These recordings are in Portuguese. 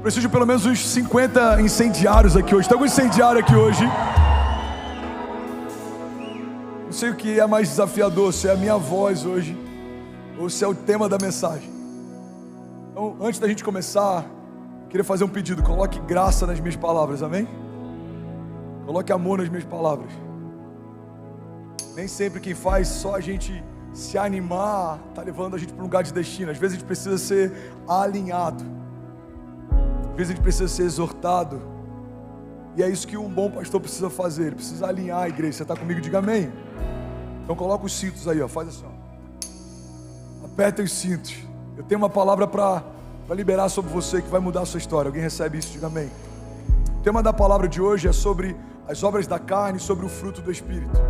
Preciso de pelo menos uns 50 incendiários aqui hoje. Tem algum incendiário aqui hoje? Não sei o que é mais desafiador, se é a minha voz hoje ou se é o tema da mensagem. Então, antes da gente começar, eu queria fazer um pedido. Coloque graça nas minhas palavras, amém? Coloque amor nas minhas palavras. Nem sempre quem faz só a gente se animar está levando a gente para um lugar de destino. Às vezes a gente precisa ser alinhado, às vezes a gente precisa ser exortado. E é isso que um bom pastor precisa fazer. Ele precisa alinhar a igreja. Você está comigo? Diga amém. Então coloca os cintos aí, ó. Faz assim, ó. Aperta os cintos. Eu tenho uma palavra para liberar sobre você que vai mudar a sua história. Alguém recebe isso? Diga amém. O tema da palavra de hoje é sobre as obras da carne, sobre o fruto do Espírito.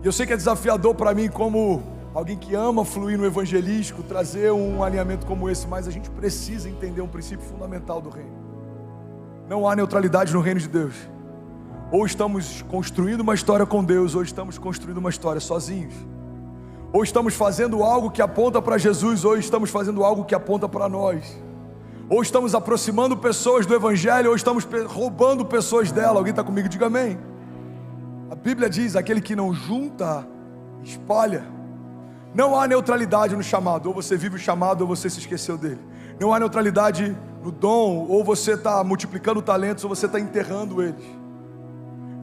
E eu sei que é desafiador para mim, como alguém que ama fluir no evangelístico, trazer um alinhamento como esse, mas a gente precisa entender um princípio fundamental do reino. Não há neutralidade no reino de Deus. Ou estamos construindo uma história com Deus, ou estamos construindo uma história sozinhos. Ou estamos fazendo algo que aponta para Jesus, ou estamos fazendo algo que aponta para nós. Ou estamos aproximando pessoas do evangelho, ou estamos roubando pessoas dela. Alguém está comigo? Diga amém. A Bíblia diz, aquele que não junta, espalha. Não há neutralidade no chamado. Ou você vive o chamado, ou você se esqueceu dele. Não há neutralidade no dom, ou você está multiplicando talentos, ou você está enterrando eles.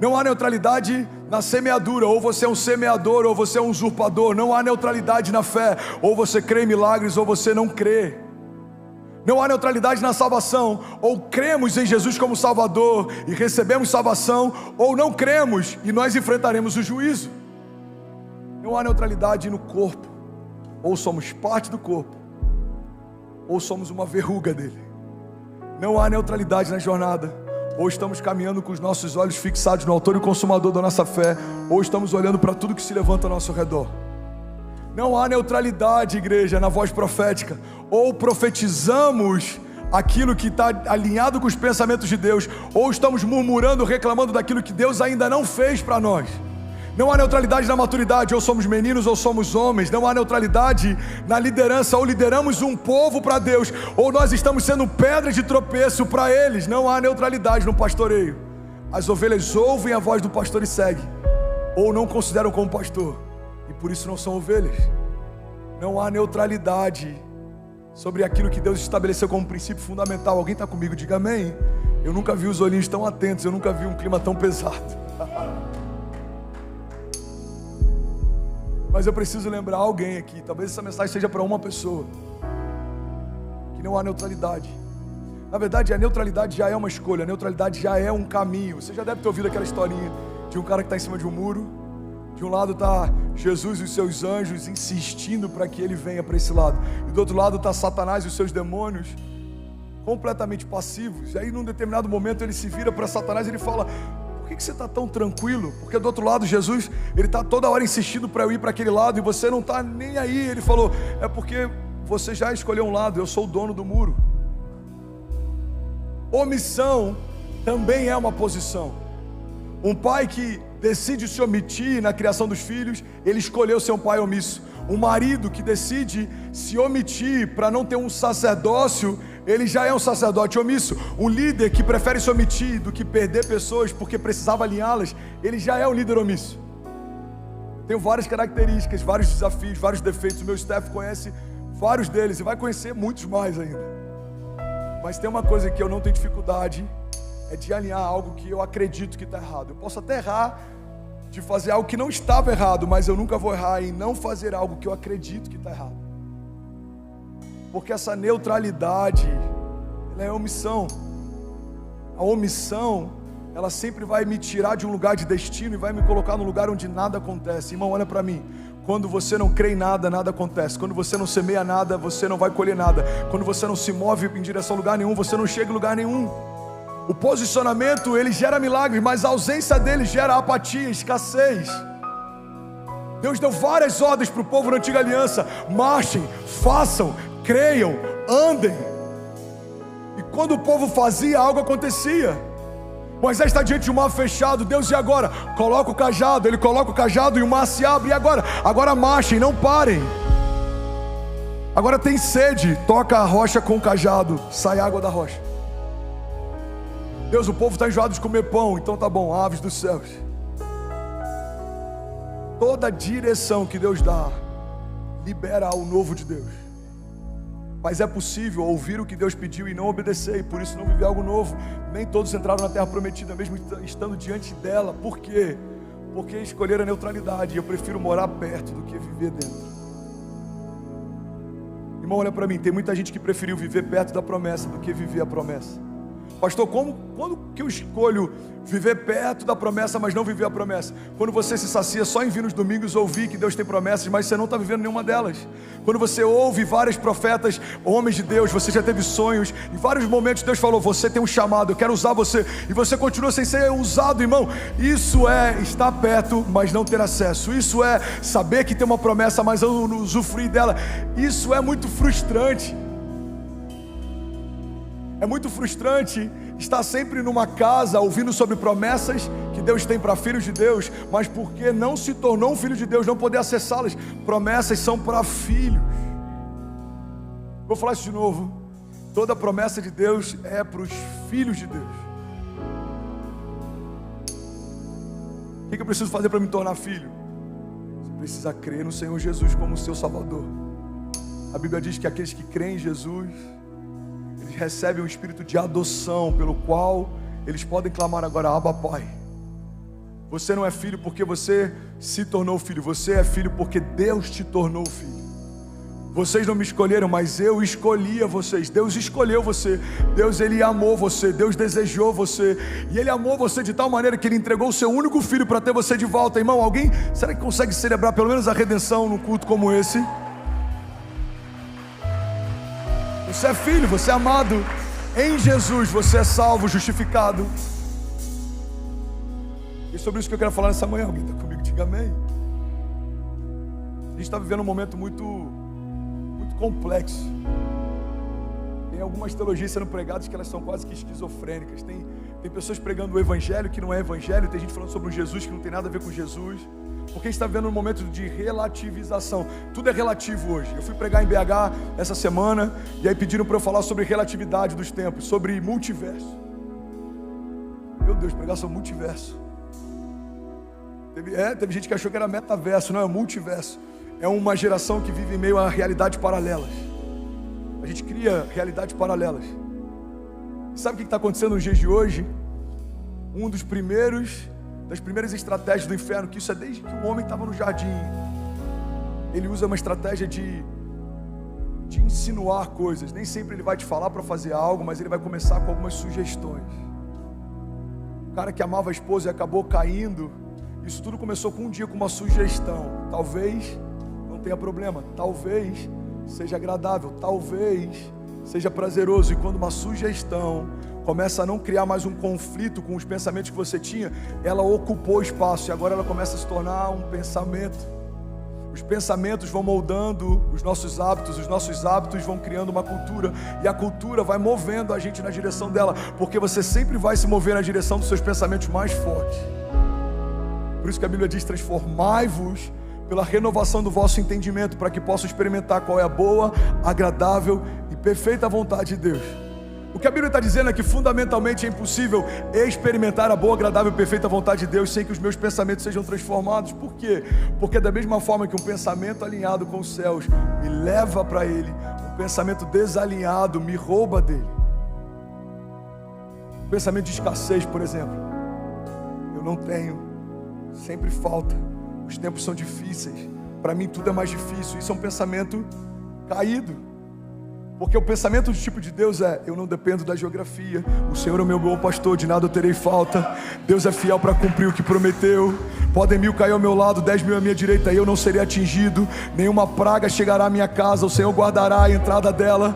Não há neutralidade na semeadura, ou você é um semeador, ou você é um usurpador. Não há neutralidade na fé, ou você crê em milagres, ou você não crê. Não há neutralidade na salvação, ou cremos em Jesus como Salvador e recebemos salvação, ou não cremos e nós enfrentaremos o juízo. Não há neutralidade no corpo, ou somos parte do corpo, ou somos uma verruga dele. Não há neutralidade na jornada, ou estamos caminhando com os nossos olhos fixados no autor e consumador da nossa fé, ou estamos olhando para tudo que se levanta ao nosso redor. Não há neutralidade, igreja, na voz profética. Ou profetizamos aquilo que está alinhado com os pensamentos de Deus, ou estamos murmurando, reclamando daquilo que Deus ainda não fez para nós. Não há neutralidade na maturidade, ou somos meninos ou somos homens. Não há neutralidade na liderança, ou lideramos um povo para Deus, ou nós estamos sendo pedras de tropeço para eles. Não há neutralidade no pastoreio. As ovelhas ouvem a voz do pastor e seguem, ou não consideram como pastor, e por isso não são ovelhas. Não há neutralidade sobre aquilo que Deus estabeleceu como princípio fundamental. Alguém está comigo? Diga amém. Eu nunca vi os olhinhos tão atentos, eu nunca vi um clima tão pesado. Mas eu preciso lembrar alguém aqui, talvez essa mensagem seja para uma pessoa, que não há neutralidade. Na verdade, a neutralidade já é uma escolha, a neutralidade já é um caminho. Você já deve ter ouvido aquela historinha de um cara que está em cima de um muro. De um lado está Jesus e os seus anjos insistindo para que ele venha para esse lado, e do outro lado está Satanás e os seus demônios completamente passivos. E aí num determinado momento ele se vira para Satanás e ele fala: por que você está tão tranquilo? Porque do outro lado Jesus, ele está toda hora insistindo para eu ir para aquele lado e você não está nem aí. Ele falou: é porque você já escolheu um lado, eu sou o dono do muro. Omissão também é uma posição. Um pai que decide se omitir na criação dos filhos, ele escolheu ser um pai omisso. Um marido que decide se omitir para não ter um sacerdócio, ele já é um sacerdote omisso. Um líder que prefere se omitir do que perder pessoas porque precisava alinhá-las, ele já é um líder omisso. Tenho várias características, vários desafios, vários defeitos. O meu staff conhece vários deles e vai conhecer muitos mais ainda. Mas tem uma coisa que eu não tenho dificuldade, é de alinhar algo que eu acredito que está errado. Eu posso até errar de fazer algo que não estava errado, mas eu nunca vou errar em não fazer algo que eu acredito que está errado. Porque essa neutralidade, ela é omissão. A omissão, ela sempre vai me tirar de um lugar de destino e vai me colocar num lugar onde nada acontece. Irmão, olha para mim. Quando você não crê em nada, nada acontece. Quando você não semeia nada, você não vai colher nada. Quando você não se move em direção a lugar nenhum, você não chega em lugar nenhum. O posicionamento, ele gera milagres, mas a ausência dele gera apatia, escassez. Deus deu várias ordens para o povo na antiga aliança: marchem, façam, creiam, andem. E quando o povo fazia, algo acontecia. Moisés está diante de um mar fechado. Deus, e agora? Coloca o cajado. Ele coloca o cajado e o mar se abre. E agora? Agora marchem, não parem. Agora tem sede, toca a rocha com o cajado, sai água da rocha. Deus, o povo está enjoado de comer pão, então tá bom, aves dos céus. Toda direção que Deus dá, libera o novo de Deus. Mas é possível ouvir o que Deus pediu e não obedecer, e por isso não viver algo novo. Nem todos entraram na terra prometida, mesmo estando diante dela. Por quê? Porque escolheram a neutralidade, e eu prefiro morar perto do que viver dentro. Irmão, olha para mim, tem muita gente que preferiu viver perto da promessa do que viver a promessa. Pastor, quando que eu escolho viver perto da promessa, mas não viver a promessa? Quando você se sacia só em vir nos domingos ouvir que Deus tem promessas, mas você não está vivendo nenhuma delas. Quando você ouve vários profetas, homens de Deus, você já teve sonhos, em vários momentos Deus falou, você tem um chamado, eu quero usar você, e você continua sem ser usado, irmão. Isso é estar perto, mas não ter acesso. Isso é saber que tem uma promessa, mas eu não usufruir dela. Isso é muito frustrante. É muito frustrante estar sempre numa casa ouvindo sobre promessas que Deus tem para filhos de Deus, mas porque não se tornou um filho de Deus, não poder acessá-las. Promessas são para filhos. Vou falar isso de novo. Toda promessa de Deus é para os filhos de Deus. O que eu preciso fazer para me tornar filho? Você precisa crer no Senhor Jesus como seu Salvador. A Bíblia diz que aqueles que creem em Jesus, eles recebem um espírito de adoção, pelo qual eles podem clamar agora, Abba, Pai. Você não é filho porque você se tornou filho, você é filho porque Deus te tornou filho. Vocês não me escolheram, mas eu escolhi a vocês. Deus escolheu você. Deus, Ele amou você. Deus desejou você. E Ele amou você de tal maneira que Ele entregou o seu único filho para ter você de volta. Irmão, alguém, será que consegue celebrar pelo menos a redenção num culto como esse? Você é filho, você é amado em Jesus, você é salvo, justificado. E é sobre isso que eu quero falar nessa manhã. Alguém está comigo? Diga amém. A gente está vivendo um momento muito complexo. Tem algumas teologias sendo pregadas que elas são quase que esquizofrênicas. Tem pessoas pregando o evangelho que não é evangelho. Tem gente falando sobre um Jesus que não tem nada a ver com Jesus. Porque a gente está vivendo um momento de relativização. Tudo é relativo hoje. Eu fui pregar em BH essa semana, e aí pediram para eu falar sobre relatividade dos tempos, sobre multiverso. Meu Deus, pregar sobre multiverso. Teve gente que achou que era metaverso. Não, é multiverso. É uma geração que vive em meio a realidades paralelas. A gente cria realidades paralelas. E sabe o que está acontecendo nos dias de hoje? Das primeiras estratégias do inferno, que isso é desde que o homem estava no jardim. Ele usa uma estratégia de insinuar coisas. Nem sempre ele vai te falar para fazer algo, mas ele vai começar com algumas sugestões. O cara que amava a esposa e acabou caindo, isso tudo começou com um dia, com uma sugestão. Talvez não tenha problema, talvez seja agradável, talvez seja prazeroso. E quando uma sugestão começa a não criar mais um conflito com os pensamentos que você tinha, ela ocupou espaço, e agora ela começa a se tornar um pensamento. Os pensamentos vão moldando os nossos hábitos vão criando uma cultura, e a cultura vai movendo a gente na direção dela, porque você sempre vai se mover na direção dos seus pensamentos mais fortes. Por isso que a Bíblia diz, transformai-vos pela renovação do vosso entendimento, para que possam experimentar qual é a boa, agradável e perfeita vontade de Deus. O que a Bíblia está dizendo é que fundamentalmente é impossível experimentar a boa, agradável e perfeita vontade de Deus sem que os meus pensamentos sejam transformados. Por quê? Porque da mesma forma que um pensamento alinhado com os céus me leva para Ele, um pensamento desalinhado me rouba dele. Um pensamento de escassez, por exemplo. Eu não tenho, sempre falta, os tempos são difíceis, para mim tudo é mais difícil. Isso é um pensamento caído. Porque o pensamento do tipo de Deus é: eu não dependo da geografia, o Senhor é o meu bom pastor, de nada eu terei falta. Deus é fiel para cumprir o que prometeu. Podem 1000 cair ao meu lado, 10.000 à minha direita, e eu não serei atingido. Nenhuma praga chegará à minha casa, o Senhor guardará a entrada dela.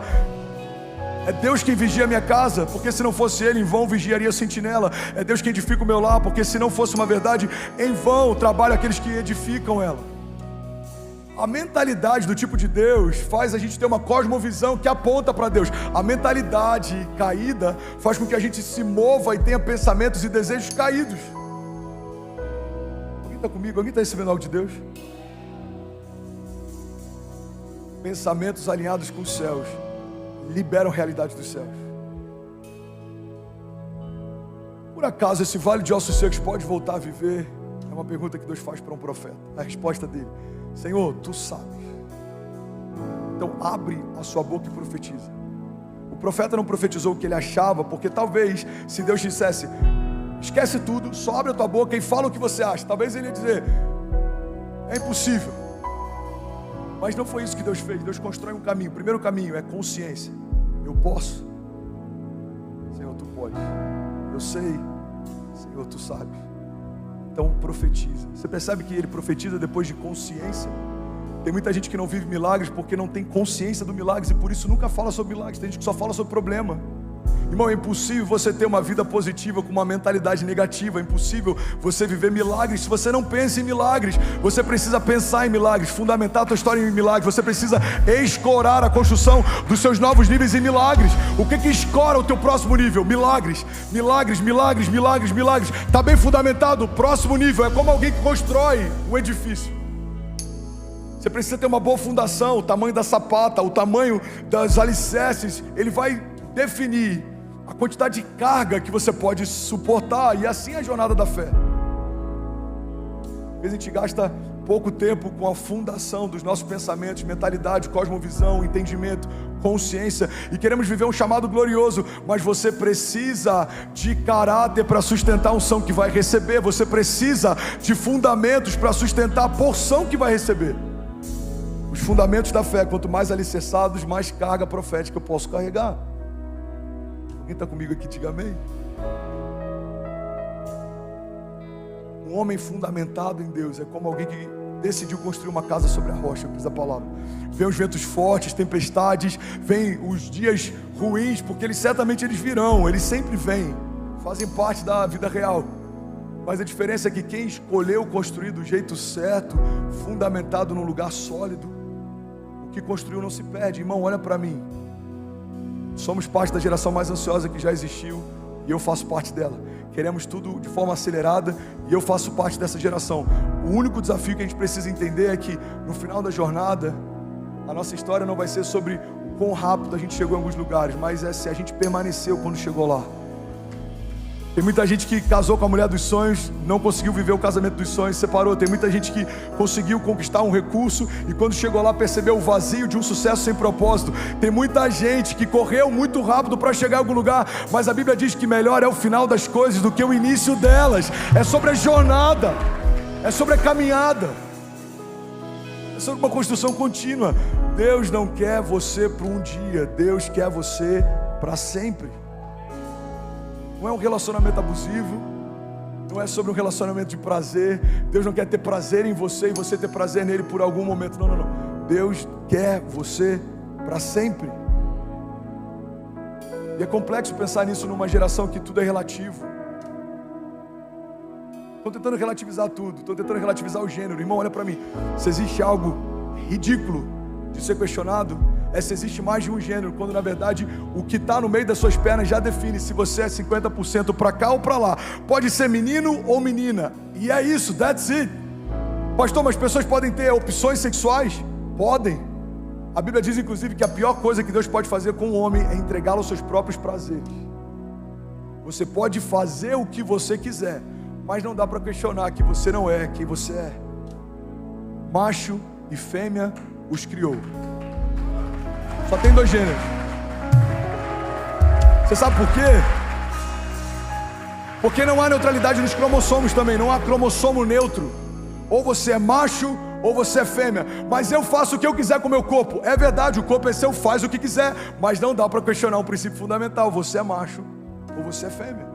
É Deus quem vigia a minha casa, porque se não fosse Ele, em vão vigiaria a sentinela. É Deus quem edifica o meu lar, porque se não fosse uma verdade, em vão trabalham aqueles que edificam ela. A mentalidade do tipo de Deus faz a gente ter uma cosmovisão que aponta para Deus. A mentalidade caída faz com que a gente se mova e tenha pensamentos e desejos caídos. Alguém está comigo? Alguém está recebendo algo de Deus? Pensamentos alinhados com os céus liberam a realidade dos céus. Por acaso esse vale de ossos secos pode voltar a viver? É uma pergunta que Deus faz para um profeta. A resposta dele: Senhor, tu sabes. Então abre a sua boca e profetiza. O profeta não profetizou o que ele achava, porque talvez se Deus dissesse: esquece tudo, só abre a tua boca e fala o que você acha, talvez ele ia dizer: é impossível. Mas não foi isso que Deus fez. Deus constrói um caminho. O primeiro caminho é consciência. Eu posso. Senhor, tu pode. Eu sei. Senhor, tu sabes. Então profetiza. Você percebe que ele profetiza depois de consciência? Tem muita gente que não vive milagres porque não tem consciência do milagre e por isso nunca fala sobre milagres. Tem gente que só fala sobre problema. Irmão, é impossível você ter uma vida positiva com uma mentalidade negativa. É impossível você viver milagres se você não pensa em milagres. Você precisa pensar em milagres, fundamentar a tua história em milagres. Você precisa escorar a construção dos seus novos níveis em milagres. O que escora o teu próximo nível? Milagres, milagres, milagres, milagres, milagres. Está bem fundamentado? O próximo nível é como alguém que constrói um edifício. Você precisa ter uma boa fundação. O tamanho da sapata, o tamanho das alicerces, ele vai definir a quantidade de carga que você pode suportar, e assim é a jornada da fé. Às vezes a gente gasta pouco tempo com a fundação dos nossos pensamentos, mentalidade, cosmovisão, entendimento, consciência, e queremos viver um chamado glorioso, mas você precisa de caráter para sustentar a unção que vai receber. Você precisa de fundamentos para sustentar a porção que vai receber. Os fundamentos da fé, quanto mais alicerçados, mais carga profética eu posso carregar. Alguém está comigo aqui? Diga amém. Um homem fundamentado em Deus é como alguém que decidiu construir uma casa sobre a rocha, diz a palavra. Vem os ventos fortes, tempestades, vem os dias ruins, porque certamente eles virão, eles sempre vêm, fazem parte da vida real. Mas a diferença é que quem escolheu construir do jeito certo, fundamentado num lugar sólido, o que construiu não se perde. Irmão, olha para mim. Somos parte da geração mais ansiosa que já existiu, e eu faço parte dela. Queremos tudo de forma acelerada, e eu faço parte dessa geração. O único desafio que a gente precisa entender é que no final da jornada, a nossa história não vai ser sobre o quão rápido a gente chegou em alguns lugares, mas é se a gente permaneceu quando chegou lá. Tem muita gente que casou com a mulher dos sonhos, não conseguiu viver o casamento dos sonhos, separou. Tem muita gente que conseguiu conquistar um recurso e quando chegou lá percebeu o vazio de um sucesso sem propósito. Tem muita gente que correu muito rápido para chegar em algum lugar, mas a Bíblia diz que melhor é o final das coisas do que o início delas. É sobre a jornada, é sobre a caminhada, é sobre uma construção contínua. Deus não quer você para um dia, Deus quer você para sempre. Não é um relacionamento abusivo, não é sobre um relacionamento de prazer. Deus não quer ter prazer em você e você ter prazer nele por algum momento. Não, não, não. Deus quer você para sempre. E é complexo pensar nisso numa geração que tudo é relativo. Estou tentando relativizar tudo, estou tentando relativizar o gênero. Irmão, olha para mim. Se existe algo ridículo de ser questionado, é se existe mais de um gênero, quando na verdade o que está no meio das suas pernas já define se você é 50% para cá ou para lá. Pode ser menino ou menina, e é isso, that's it. Pastor, mas pessoas podem ter opções sexuais? Podem. A Bíblia diz inclusive que a pior coisa que Deus pode fazer com um homem é entregá-lo aos seus próprios prazeres. Você pode fazer o que você quiser, mas não dá para questionar que você não é quem você é. Macho e fêmea os criou. Só tem dois gêneros. Você sabe por quê? Porque não há neutralidade nos cromossomos também. Não há cromossomo neutro. Ou você é macho ou você é fêmea. Mas eu faço o que eu quiser com o meu corpo. É verdade, o corpo é seu, faz o que quiser. Mas não dá para questionar um princípio fundamental. Você é macho ou você é fêmea.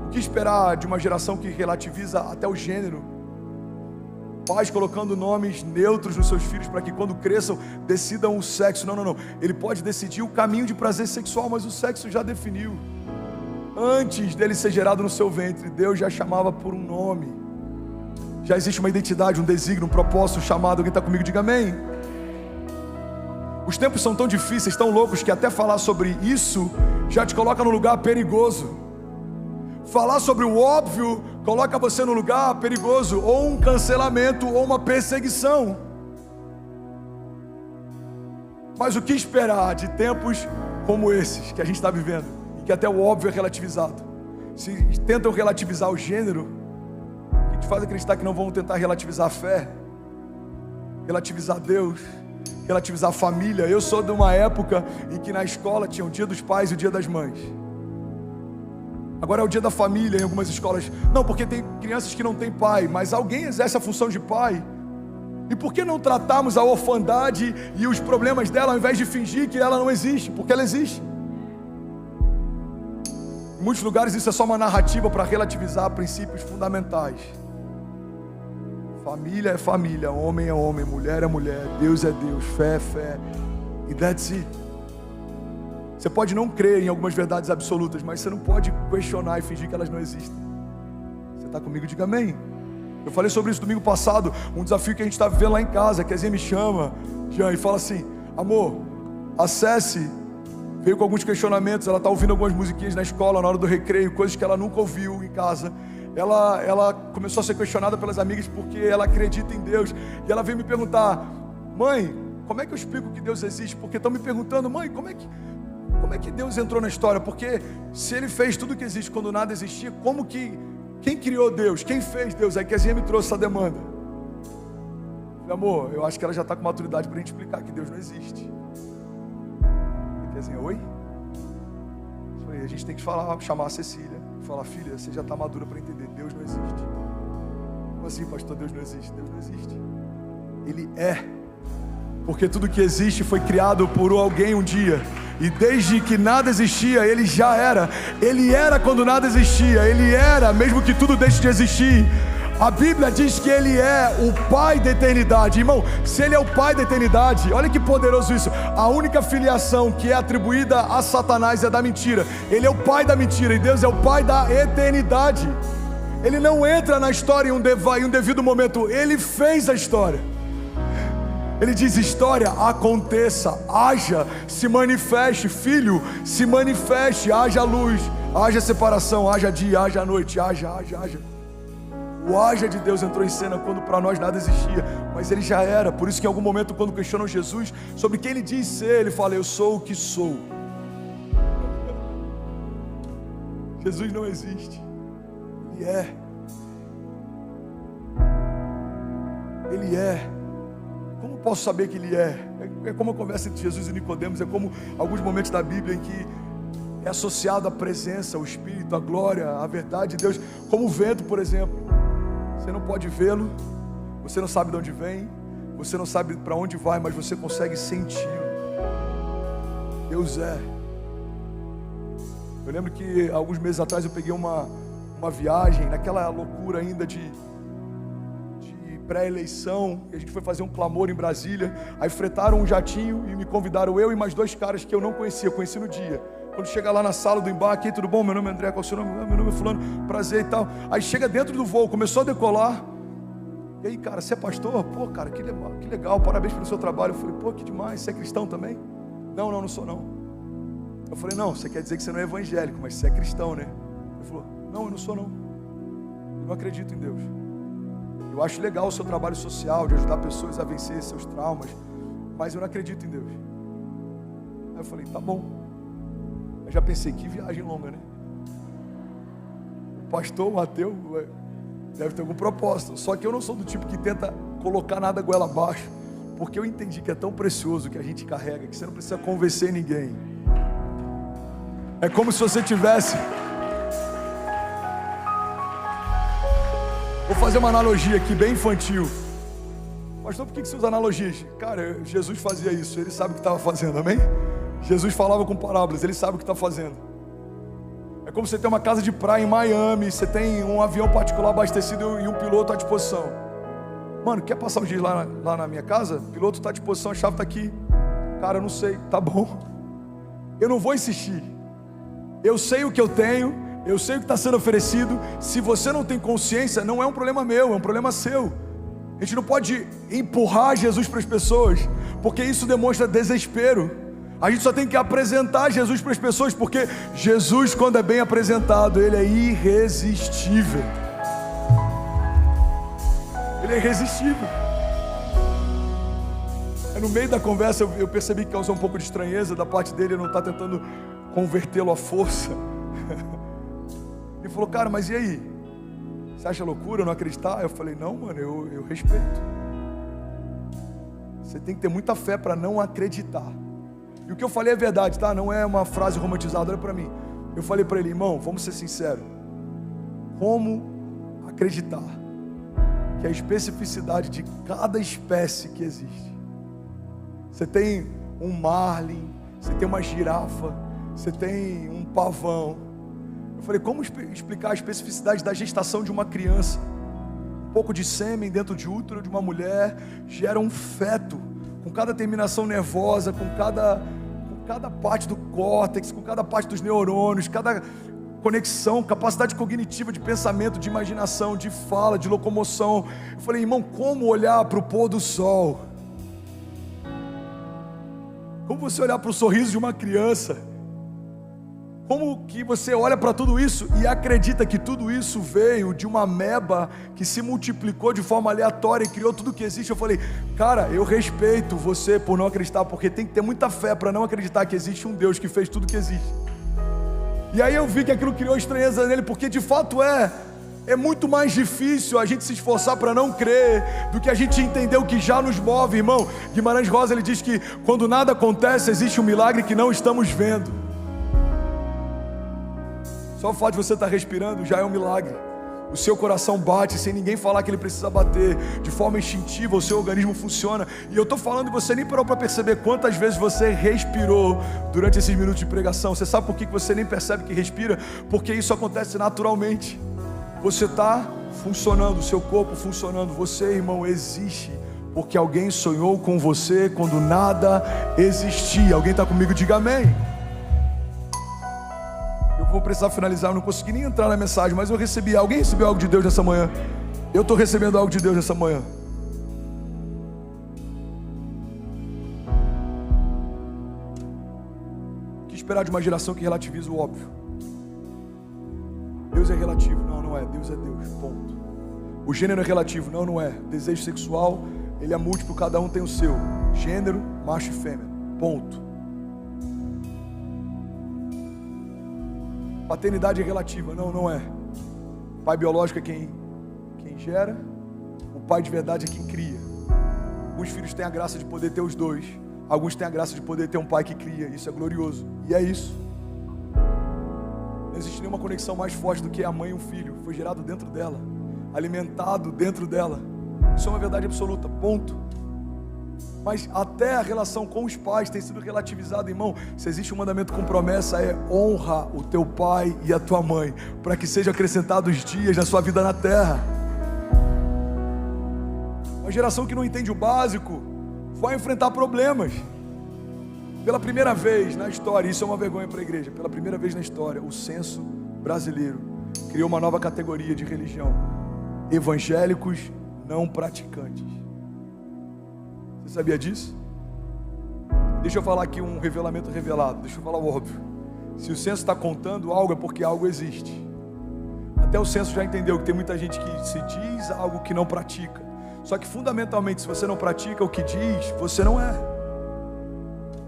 O que esperar de uma geração que relativiza até o gênero? Pais colocando nomes neutros nos seus filhos para que quando cresçam decidam o sexo. Não, não, não. Ele pode decidir o caminho de prazer sexual, mas o sexo já definiu. Antes dele ser gerado no seu ventre, Deus já chamava por um nome. Já existe uma identidade, um desígnio, um propósito, um chamado. Alguém está comigo? Diga amém. Os tempos são tão difíceis, tão loucos, que até falar sobre isso já te coloca num lugar perigoso. Falar sobre o óbvio coloca você num lugar perigoso, ou um cancelamento, ou uma perseguição. Mas o que esperar de tempos como esses que a gente está vivendo, e que até o óbvio é relativizado? Se tentam relativizar o gênero, o que te faz acreditar que não vão tentar relativizar a fé, relativizar Deus, relativizar a família? Eu sou de uma época em que na escola tinha o dia dos pais e o dia das mães. Agora é o dia da família em algumas escolas. Não, porque tem crianças que não têm pai, mas alguém exerce a função de pai. E por que não tratarmos a orfandade e os problemas dela ao invés de fingir que ela não existe? Porque ela existe. Em muitos lugares isso é só uma narrativa para relativizar princípios fundamentais. Família é família, homem é homem, mulher é mulher, Deus é Deus, fé é fé. E that's it. Você pode não crer em algumas verdades absolutas, mas você não pode questionar e fingir que elas não existem. Você está comigo? Diga amém. Eu falei sobre isso domingo passado, um desafio que a gente está vivendo lá em casa, que a Zé me chama, Jean, e fala assim: amor, acesse, veio com alguns questionamentos, ela está ouvindo algumas musiquinhas na escola, na hora do recreio, coisas que ela nunca ouviu em casa. Ela começou a ser questionada pelas amigas porque ela acredita em Deus, e ela veio me perguntar: mãe, como é que eu explico que Deus existe? Porque estão me perguntando: mãe, como é que Deus entrou na história? Porque se Ele fez tudo que existe quando nada existia, quem criou Deus? Quem fez Deus? Aí que a Zinha me trouxe essa demanda. Eu falei: amor, eu acho que ela já está com maturidade para a gente explicar que Deus não existe. E a Zinha: oi? Eu falei: a gente tem que chamar a Cecília e falar: filha, você já está madura para entender, Deus não existe. Como assim, pastor, Deus não existe? Deus não existe. Ele é. Porque tudo que existe foi criado por alguém um dia. E desde que nada existia, Ele já era. Ele era quando nada existia. Ele era, mesmo que tudo deixe de existir. A Bíblia diz que Ele é o Pai da eternidade. Irmão, se Ele é o Pai da eternidade, olha que poderoso isso. A única filiação que é atribuída a Satanás é da mentira. Ele é o pai da mentira e Deus é o Pai da eternidade. Ele não entra na história em um devido momento. Ele fez a história. Ele diz: história, aconteça, haja, se manifeste, filho, se manifeste, haja luz, haja separação, haja dia, haja noite, haja. O haja de Deus entrou em cena quando para nós nada existia, mas Ele já era. Por isso que em algum momento, quando questionam Jesus sobre quem Ele diz ser, Ele fala: eu sou o que sou. Jesus não existe, Ele é. Ele é. Como posso saber que Ele é? É como a conversa entre Jesus e Nicodemos, é como alguns momentos da Bíblia em que é associado a presença, o Espírito, a glória, a verdade de Deus, como o vento, por exemplo. Você não pode vê-lo, você não sabe de onde vem, você não sabe para onde vai, mas você consegue senti-lo. Deus é. Eu lembro que alguns meses atrás eu peguei uma viagem, naquela loucura ainda de pré-eleição, e a gente foi fazer um clamor em Brasília. Aí fretaram um jatinho e me convidaram, eu e mais dois caras que eu não conhecia, conheci no dia. Quando chega lá na sala do embarque: tudo bom? Meu nome é André, qual é o seu nome? Meu nome é fulano, prazer e tal. Aí chega dentro do voo, começou a decolar. E aí, cara, você é pastor? Pô, cara, que legal, parabéns pelo seu trabalho. Eu falei: pô, que demais, você é cristão também? Não sou não. Eu falei: não, você quer dizer que você não é evangélico, mas você é cristão, né? Ele falou: não, eu não sou não. Eu não acredito em Deus. Eu acho legal o seu trabalho social, de ajudar pessoas a vencer seus traumas, mas eu não acredito em Deus. Aí eu falei: tá bom. Eu já pensei: que viagem longa, né? O pastor, o ateu, deve ter algum propósito. Só que eu não sou do tipo que tenta colocar nada goela abaixo, porque eu entendi que é tão precioso que a gente carrega, que você não precisa convencer ninguém. É como se você tivesse... Vou fazer uma analogia aqui bem infantil. Pastor, por que você usa analogias? Cara, Jesus fazia isso, Ele sabe o que estava fazendo, amém? Jesus falava com parábolas, Ele sabe o que está fazendo. É como você tem uma casa de praia em Miami, você tem um avião particular abastecido e um piloto à disposição. Mano, quer passar uns dias lá na minha casa? O piloto está à disposição, a chave está aqui. Cara, eu não sei, tá bom. Eu não vou insistir. Eu sei o que eu tenho, eu sei o que está sendo oferecido. Se você não tem consciência, não é um problema meu, é um problema seu. A gente não pode empurrar Jesus para as pessoas, porque isso demonstra desespero. A gente só tem que apresentar Jesus para as pessoas, porque Jesus, quando é bem apresentado, Ele é irresistível. Ele é irresistível. no meio da conversa eu percebi que causou um pouco de estranheza da parte dele, ele não está tentando convertê-lo à força. Ele falou, cara, mas e aí? Você acha loucura eu não acreditar? Eu falei, não, mano, eu respeito. Você tem que ter muita fé para não acreditar. E o que eu falei é verdade, tá? Não é uma frase romantizada, olha para mim. Eu falei para ele, irmão, vamos ser sinceros. Como acreditar que a especificidade de cada espécie que existe? Você tem um marlin, você tem uma girafa, você tem um pavão. Eu falei, como explicar a especificidade da gestação de uma criança? Um pouco de sêmen dentro de útero de uma mulher gera um feto, com cada terminação nervosa, com cada parte do córtex, com cada parte dos neurônios, cada conexão, capacidade cognitiva de pensamento, de imaginação, de fala, de locomoção. Eu falei, irmão, como olhar para o pôr do sol? Como você olhar para o sorriso de uma criança? Como que você olha para tudo isso e acredita que tudo isso veio de uma ameba que se multiplicou de forma aleatória e criou tudo que existe? Eu falei, cara, eu respeito você por não acreditar, porque tem que ter muita fé para não acreditar que existe um Deus que fez tudo que existe. E aí eu vi que aquilo criou estranheza nele, porque de fato é muito mais difícil a gente se esforçar para não crer do que a gente entender o que já nos move, irmão. Guimarães Rosa, ele diz que quando nada acontece, existe um milagre que não estamos vendo. Só o fato de você estar respirando já é um milagre. O seu coração bate sem ninguém falar que ele precisa bater. De forma instintiva, o seu organismo funciona. E eu estou falando e você nem parou para perceber quantas vezes você respirou durante esses minutos de pregação. Você sabe por que você nem percebe que respira? Porque isso acontece naturalmente. Você está funcionando, o seu corpo funcionando. Você, irmão, existe porque alguém sonhou com você quando nada existia. Alguém está comigo? Diga amém. Vou precisar finalizar, eu não consegui nem entrar na mensagem, mas eu recebi. Alguém recebeu algo de Deus nessa manhã? Eu estou recebendo algo de Deus nessa manhã. O que esperar de uma geração que relativiza o óbvio? Deus é relativo. Não é. Deus é Deus, ponto. O gênero é relativo. Não é. Desejo sexual, ele é múltiplo, cada um tem o seu. Gênero, macho e fêmea, ponto. Paternidade é relativa, não é. O pai biológico é quem gera, o pai de verdade é quem cria. Alguns filhos têm a graça de poder ter os dois, alguns têm a graça de poder ter um pai que cria, isso é glorioso, e é isso. Não existe nenhuma conexão mais forte do que a mãe e um filho, foi gerado dentro dela, alimentado dentro dela, isso é uma verdade absoluta, ponto. Mas até a relação com os pais tem sido relativizada, irmão. Se existe um mandamento com promessa, é honra o teu pai e a tua mãe, para que sejam acrescentados dias na sua vida na terra. Uma geração que não entende o básico vai enfrentar problemas. Pela primeira vez na história, isso é uma vergonha para a igreja, pela primeira vez na história, o censo brasileiro criou uma nova categoria de religião: evangélicos não praticantes. Você sabia disso? Deixa eu falar aqui um revelamento revelado. Deixa eu falar o óbvio. Se o censo está contando algo, é porque algo existe. Até o censo já entendeu que tem muita gente que se diz algo que não pratica. Só que fundamentalmente, se você não pratica o que diz, você não é.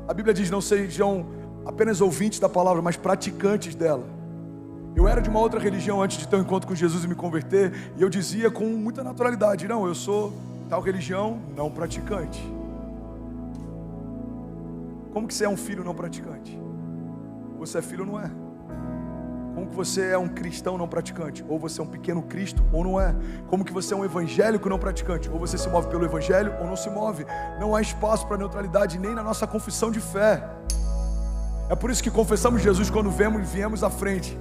A Bíblia diz, não sejam apenas ouvintes da palavra, mas praticantes dela. Eu era de uma outra religião antes de ter um encontro com Jesus e me converter, e eu dizia com muita naturalidade, não, eu sou tal religião não praticante. Como que você é um filho não praticante? Você é filho ou não é? Como que você é um cristão não praticante? Ou você é um pequeno Cristo ou não é? Como que você é um evangélico não praticante? Ou você se move pelo evangelho ou não se move? Não há espaço para neutralidade nem na nossa confissão de fé. É por isso que confessamos Jesus quando viemos à frente.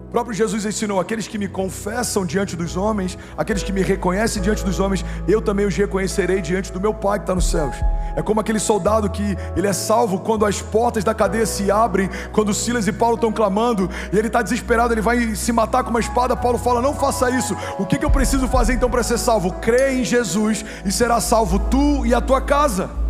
O próprio Jesus ensinou, aqueles que me confessam diante dos homens, aqueles que me reconhecem diante dos homens, eu também os reconhecerei diante do meu Pai que está nos céus. É como aquele soldado que ele é salvo quando as portas da cadeia se abrem, quando Silas e Paulo estão clamando, e ele está desesperado, ele vai se matar com uma espada. Paulo fala, não faça isso. O que eu preciso fazer então para ser salvo? Crê em Jesus e será salvo tu e a tua casa.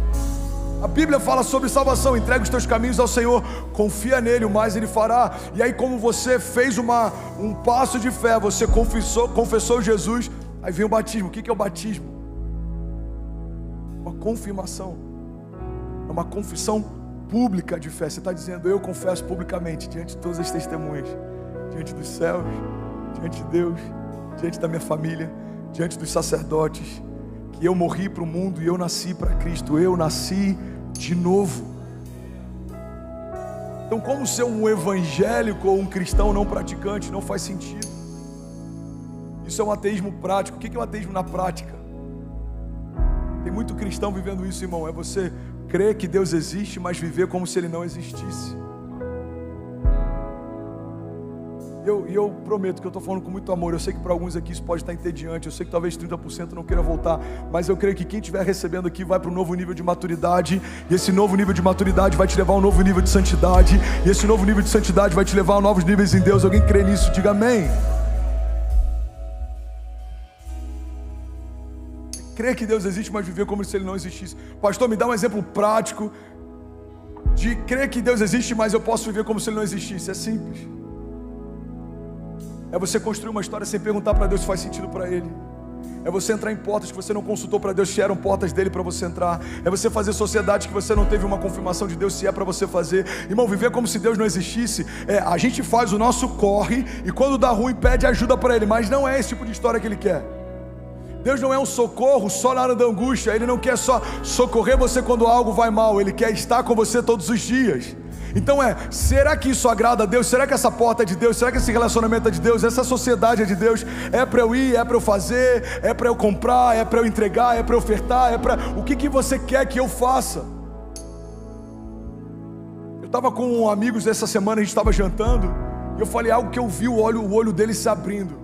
A Bíblia fala sobre salvação, entrega os teus caminhos ao Senhor, confia nele, o mais ele fará. E aí como você fez um passo de fé, você confessou Jesus, aí vem o batismo. O que é o batismo? Uma confirmação. uma confissão pública de fé. Você está dizendo: eu confesso publicamente, diante de todas as testemunhas, diante dos céus, diante de Deus, diante da minha família, diante dos sacerdotes, que eu morri para o mundo e eu nasci para Cristo. Eu nasci de novo. Então, como ser um evangélico ou um cristão não praticante não faz sentido. Isso é um ateísmo prático. O que é um ateísmo na prática? Tem muito cristão vivendo isso, irmão. É você crer que Deus existe, mas viver como se Ele não existisse. E eu prometo que eu estou falando com muito amor. Eu sei que para alguns aqui isso pode estar entediante. Eu sei que talvez 30% não queira voltar. Mas eu creio que quem estiver recebendo aqui vai para um novo nível de maturidade. E esse novo nível de maturidade vai te levar a um novo nível de santidade. E esse novo nível de santidade vai te levar a novos níveis em Deus. Alguém crê nisso? Diga amém. Crer que Deus existe, mas viver como se Ele não existisse. Pastor, me dá um exemplo prático de crer que Deus existe, mas eu posso viver como se Ele não existisse. É simples. É você construir uma história sem perguntar para Deus se faz sentido para Ele. É você entrar em portas que você não consultou para Deus se eram portas dele para você entrar. É você fazer sociedade que você não teve uma confirmação de Deus se é para você fazer. Irmão, viver como se Deus não existisse. A gente faz o nosso corre e quando dá ruim pede ajuda para Ele. Mas não é esse tipo de história que Ele quer. Deus não é um socorro só na hora da angústia. Ele não quer só socorrer você quando algo vai mal. Ele quer estar com você todos os dias. Então será que isso agrada a Deus? Será que essa porta é de Deus? Será que esse relacionamento é de Deus? Essa sociedade é de Deus? É para eu ir? É para eu fazer? É para eu comprar? É para eu entregar? É para eu ofertar? O que você quer que eu faça? Eu estava com amigos essa semana, a gente estava jantando, e eu falei algo que eu vi o olho dele se abrindo.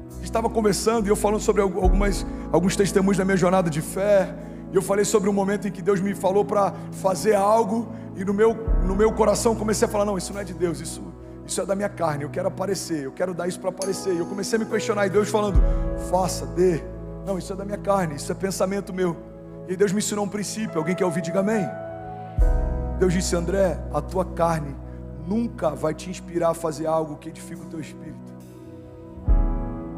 A gente estava conversando e eu falando sobre alguns testemunhos da minha jornada de fé. E eu falei sobre um momento em que Deus me falou para fazer algo, e no meu coração comecei a falar: não, isso não é de Deus, isso é da minha carne, eu quero aparecer, eu quero dar isso para aparecer. E eu comecei a me questionar, e Deus falando: faça, dê. Não, isso é da minha carne, isso é pensamento meu. E Deus me ensinou um princípio. Alguém quer ouvir? Diga amém. Deus disse: André, a tua carne nunca vai te inspirar a fazer algo que edifica o teu espírito.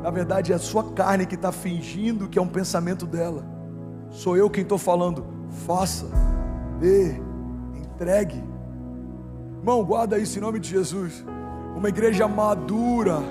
Na verdade é a sua carne que está fingindo que é um pensamento dela. Sou eu quem estou falando: faça, dê, entregue. Irmão, guarda isso em nome de Jesus. Uma igreja madura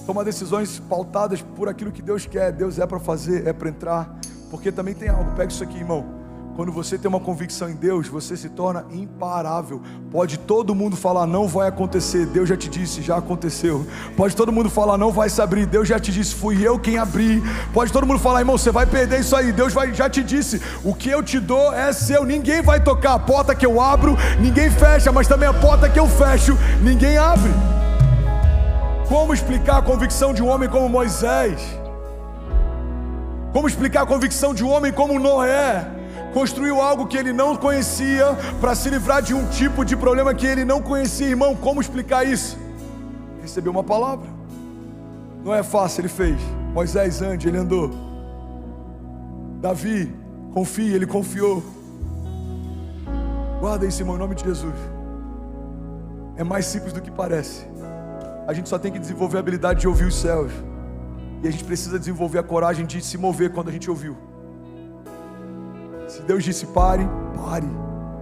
toma decisões pautadas por aquilo que Deus quer. Deus é para fazer, é para entrar. Porque também tem algo, pega isso aqui, irmão. Quando você tem uma convicção em Deus, você se torna imparável. Pode todo mundo falar: não vai acontecer. Deus já te disse, já aconteceu. Pode todo mundo falar: não vai se abrir. Deus já te disse, fui eu quem abri. Pode todo mundo falar: irmão, você vai perder isso aí. Deus já te disse, o que eu te dou é seu. Ninguém vai tocar. A porta que eu abro, ninguém fecha. Mas também a porta que eu fecho, ninguém abre. Como explicar a convicção de um homem como Moisés? Como explicar a convicção de um homem como Noé? Construiu algo que ele não conhecia para se livrar de um tipo de problema que ele não conhecia. Irmão, como explicar isso? Recebeu uma palavra. Não é fácil, ele fez. Moisés, ande, ele andou. Davi, confie, ele confiou. Guarda isso, irmão, em nome de Jesus. É mais simples do que parece. A gente só tem que desenvolver a habilidade de ouvir os céus. E a gente precisa desenvolver a coragem de se mover quando a gente ouviu. Se Deus disse pare, pare.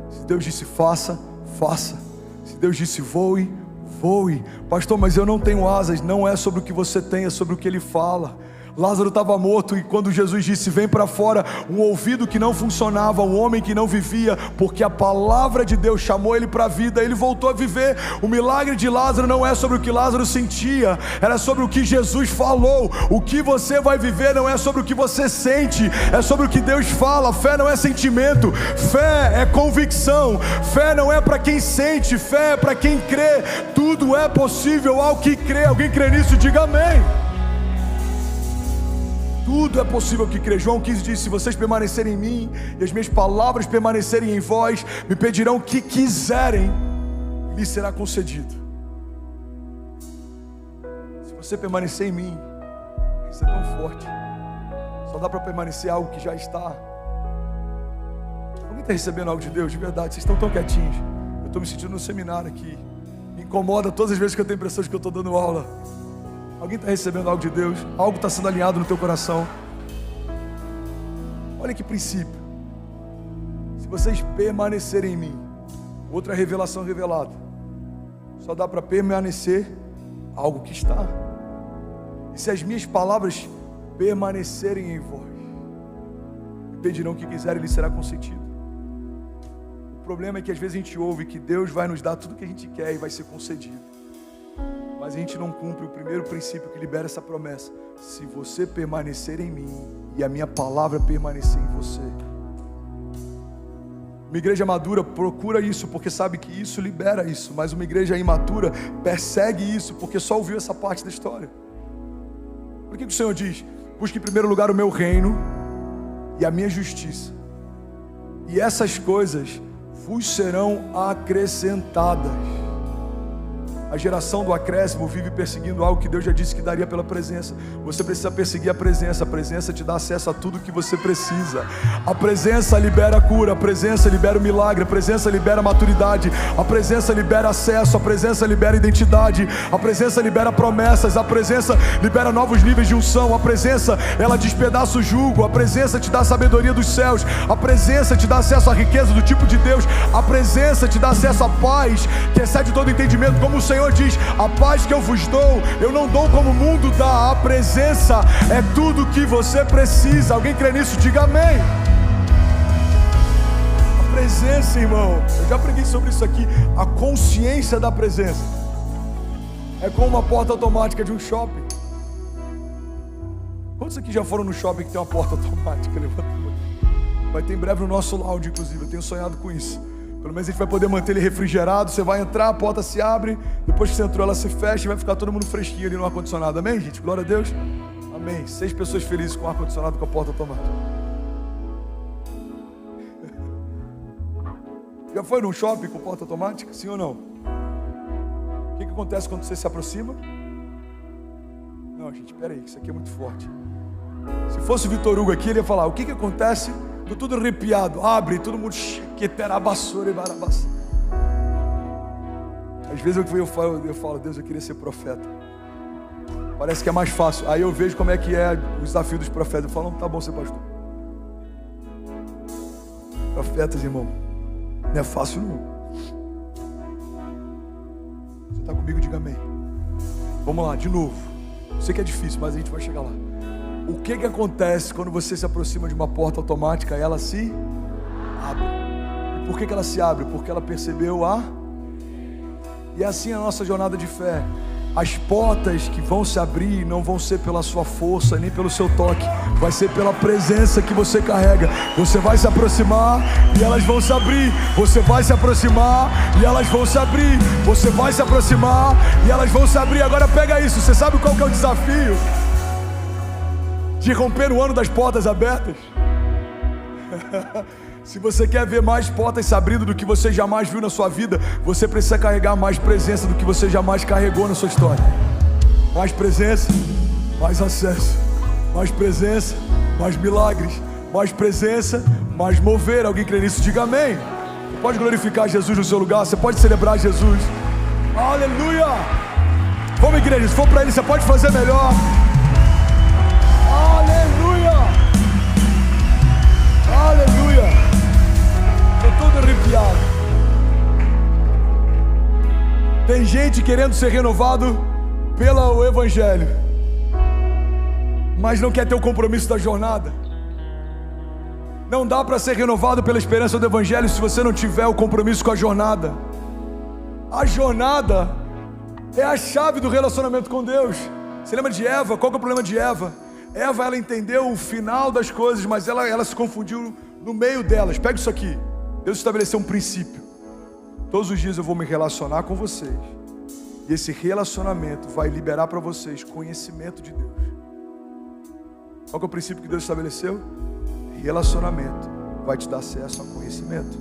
Se Deus disse faça, faça. Se Deus disse voe, voe. Pastor, mas eu não tenho asas. Não é sobre o que você tem, é sobre o que Ele fala. Lázaro estava morto, e quando Jesus disse vem para fora, um ouvido que não funcionava, um homem que não vivia, porque a palavra de Deus chamou ele para a vida, ele voltou a viver. O milagre de Lázaro não é sobre o que Lázaro sentia, era sobre o que Jesus falou. O que você vai viver não é sobre o que você sente, é sobre o que Deus fala. Fé não é sentimento, fé é convicção. Fé não é para quem sente, fé é para quem crê. Tudo é possível ao que crê. Alguém crê nisso? Diga amém. Tudo é possível que crê. João 15 diz: se vocês permanecerem em mim e as minhas palavras permanecerem em vós, me pedirão o que quiserem, lhes será concedido. Se você permanecer em mim, isso é tão forte. Só dá para permanecer algo que já está. Alguém está recebendo algo de Deus? De verdade, vocês estão tão quietinhos. Eu estou me sentindo no seminário aqui. Me incomoda todas as vezes que eu tenho a impressão de que eu estou dando aula. Alguém está recebendo algo de Deus? Algo está sendo alinhado no teu coração? Olha que princípio. vocês permanecerem em mim. Outra revelação revelada. Só dá para permanecer algo que está. E se as minhas palavras permanecerem em vós, pedirão o que quiserem, lhe será concedido. O problema é que às vezes a gente ouve que Deus vai nos dar tudo o que a gente quer e vai ser concedido, mas a gente não cumpre o primeiro princípio que libera essa promessa: se você permanecer em mim e a minha palavra permanecer em você. Uma igreja madura procura isso porque sabe que isso libera isso, mas uma igreja imatura persegue isso porque só ouviu essa parte da história. Por que o Senhor diz: busque em primeiro lugar o meu reino e a minha justiça, e essas coisas vos serão acrescentadas? A geração do acréscimo vive perseguindo algo que Deus já disse que daria pela presença. Você precisa perseguir a presença te dá acesso a tudo que você precisa. A presença libera a cura, a presença libera o milagre, a presença libera a maturidade, a presença libera acesso, a presença libera identidade, a presença libera promessas, a presença libera novos níveis de unção, a presença, ela despedaça o jugo, a presença te dá a sabedoria dos céus, a presença te dá acesso à riqueza do tipo de Deus, a presença te dá acesso à paz que excede todo entendimento, como o Senhor diz: a paz que eu vos dou, eu não dou como o mundo dá. A presença é tudo que você precisa. Alguém crê nisso? Diga amém. A presença, irmão, eu já preguei sobre isso aqui. A consciência da presença é como uma porta automática de um shopping. Quantos aqui já foram no shopping que tem uma porta automática? Levanta a mão. Vai ter em breve no nosso lounge, inclusive. Eu tenho sonhado com isso. Pelo menos a gente vai poder manter ele refrigerado. Você vai entrar, a porta se abre, depois que você entrou ela se fecha e vai ficar todo mundo fresquinho ali no ar-condicionado. Amém, gente? Glória a Deus. Amém. 6 pessoas felizes com ar-condicionado, com a porta automática. Já foi num shopping com porta automática? Sim ou não? O que acontece quando você se aproxima? Não, gente, peraí, isso aqui é muito forte. Se fosse o Vitor Hugo aqui, ele ia falar: o que acontece? Tô tudo arrepiado, abre, todo mundo que terabassura e barabassura. Às vezes eu falo: Deus, eu queria ser profeta. Parece que é mais fácil. Aí eu vejo como é que é o desafio dos profetas. Eu falo: não, tá bom ser pastor. Profetas, irmão, não é fácil não. Você está comigo? Diga amém. Vamos lá, de novo. Sei que é difícil, mas a gente vai chegar lá. O que acontece quando você se aproxima de uma porta automática? Ela se abre. E por que ela se abre? Porque ela percebeu E é assim a nossa jornada de fé. As portas que vão se abrir não vão ser pela sua força, nem pelo seu toque. Vai ser pela presença que você carrega. Você vai se aproximar e elas vão se abrir. Você vai se aproximar e elas vão se abrir. Você vai se aproximar e elas vão se abrir. Agora pega isso. Você sabe qual que é o desafio de romper o ano das portas abertas? Se você quer ver mais portas se abrindo do que você jamais viu na sua vida, você precisa carregar mais presença do que você jamais carregou na sua história. Mais presença, mais acesso. Mais presença, mais milagres. Mais presença, mais mover. Alguém crê nisso? Diga amém. Você pode glorificar Jesus no seu lugar, você pode celebrar Jesus. Aleluia. Vamos, igreja, se for para Ele, você pode fazer melhor. Aleluia! Aleluia! Estou todo arrepiado. Tem gente querendo ser renovado pelo Evangelho, mas não quer ter o compromisso da jornada. Não dá para ser renovado pela esperança do Evangelho se você não tiver o compromisso com a jornada. A jornada é a chave do relacionamento com Deus. Você lembra de Eva? Qual que é o problema de Eva? Eva, ela entendeu o final das coisas, mas ela se confundiu no meio delas. Pega isso aqui. Deus estabeleceu um princípio. Todos os dias eu vou me relacionar com vocês, e esse relacionamento vai liberar para vocês conhecimento de Deus. Qual que é o princípio que Deus estabeleceu? Relacionamento vai te dar acesso a conhecimento.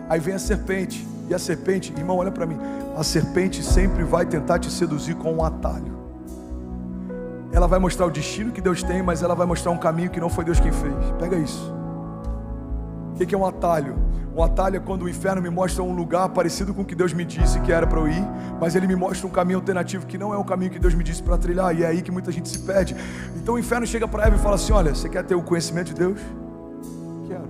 Aí vem a serpente. E a serpente, irmão, olha para mim. A serpente sempre vai tentar te seduzir com um atalho. Ela vai mostrar o destino que Deus tem, mas ela vai mostrar um caminho que não foi Deus quem fez. Pega isso. O que é um atalho? Um atalho é quando o inferno me mostra um lugar parecido com o que Deus me disse que era para eu ir, mas ele me mostra um caminho alternativo que não é o caminho que Deus me disse para trilhar, e é aí que muita gente se perde. Então o inferno chega para Eva e fala assim: olha, você quer ter o conhecimento de Deus? Quero.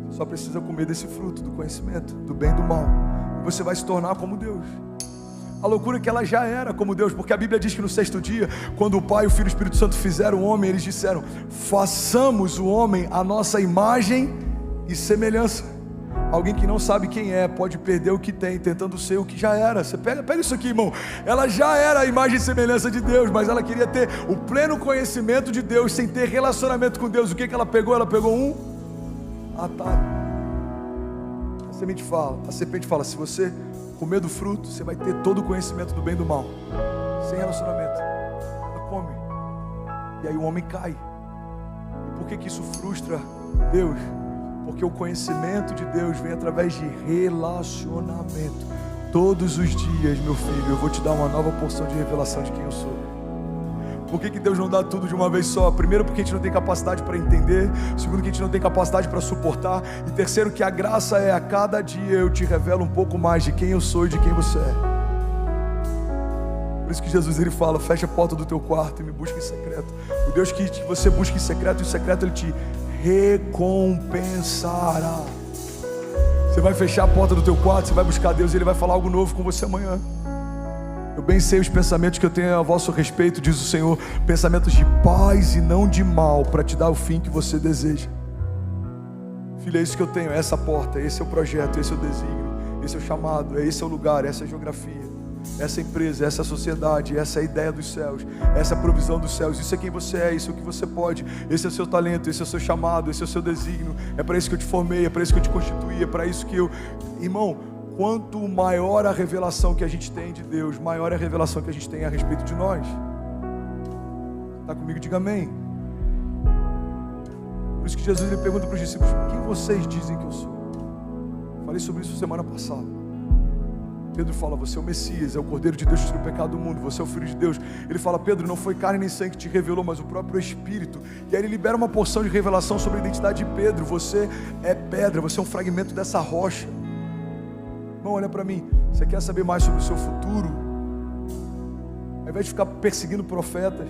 Você só precisa comer desse fruto do conhecimento, do bem e do mal, e você vai se tornar como Deus. A loucura é que ela já era como Deus, porque a Bíblia diz que no 6º dia, quando o Pai, o Filho e o Espírito Santo fizeram o homem, eles disseram: façamos o homem à nossa imagem e semelhança. Alguém que não sabe quem é, pode perder o que tem, tentando ser o que já era. Você pega isso aqui, irmão. Ela já era a imagem e semelhança de Deus, mas ela queria ter o pleno conhecimento de Deus, sem ter relacionamento com Deus. O que ela pegou? Ela pegou um atalho. A serpente fala: se você comer do fruto, você vai ter todo o conhecimento do bem e do mal, sem relacionamento. Ela come, e aí o homem cai. E por que isso frustra Deus? Porque o conhecimento de Deus vem através de relacionamento. Todos os dias, meu filho, eu vou te dar uma nova porção de revelação de quem eu sou. Por que Deus não dá tudo de uma vez só? Primeiro, porque a gente não tem capacidade para entender. Segundo, que a gente não tem capacidade para suportar. E terceiro, que a graça é: a cada dia eu te revelo um pouco mais de quem eu sou e de quem você é. Por isso que Jesus, ele fala: fecha a porta do teu quarto e me busca em secreto. O Deus que você busca em secreto, e em secreto ele te recompensará. Você vai fechar a porta do teu quarto, você vai buscar Deus, e ele vai falar algo novo com você amanhã. Eu bem sei os pensamentos que eu tenho a vosso respeito, diz o Senhor, pensamentos de paz e não de mal, para te dar o fim que você deseja. Filho, é isso que eu tenho, é essa porta, esse é o projeto, esse é o desígnio, esse é o chamado, esse é o lugar, essa é a geografia, essa é a empresa, essa é a sociedade, essa é a ideia dos céus, essa é a provisão dos céus. Isso é quem você é, isso é o que você pode, esse é o seu talento, esse é o seu chamado, esse é o seu desígnio. É para isso que eu te formei, é para isso que eu te constituí, é para isso que eu... Irmão, quanto maior a revelação que a gente tem de Deus, maior é a revelação que a gente tem a respeito de nós. Está comigo? Diga amém. Por isso que Jesus, ele pergunta para os discípulos: quem vocês dizem que eu sou? Falei sobre isso semana passada. Pedro fala: você é o Messias, é o Cordeiro de Deus que tira o pecado do mundo, você é o Filho de Deus. Ele fala: Pedro, não foi carne nem sangue que te revelou, mas o próprio Espírito. E aí ele libera uma porção de revelação sobre a identidade de Pedro. Você é pedra, você é um fragmento dessa rocha. Irmão, olha para mim. Você quer saber mais sobre o seu futuro? Ao invés de ficar perseguindo profetas,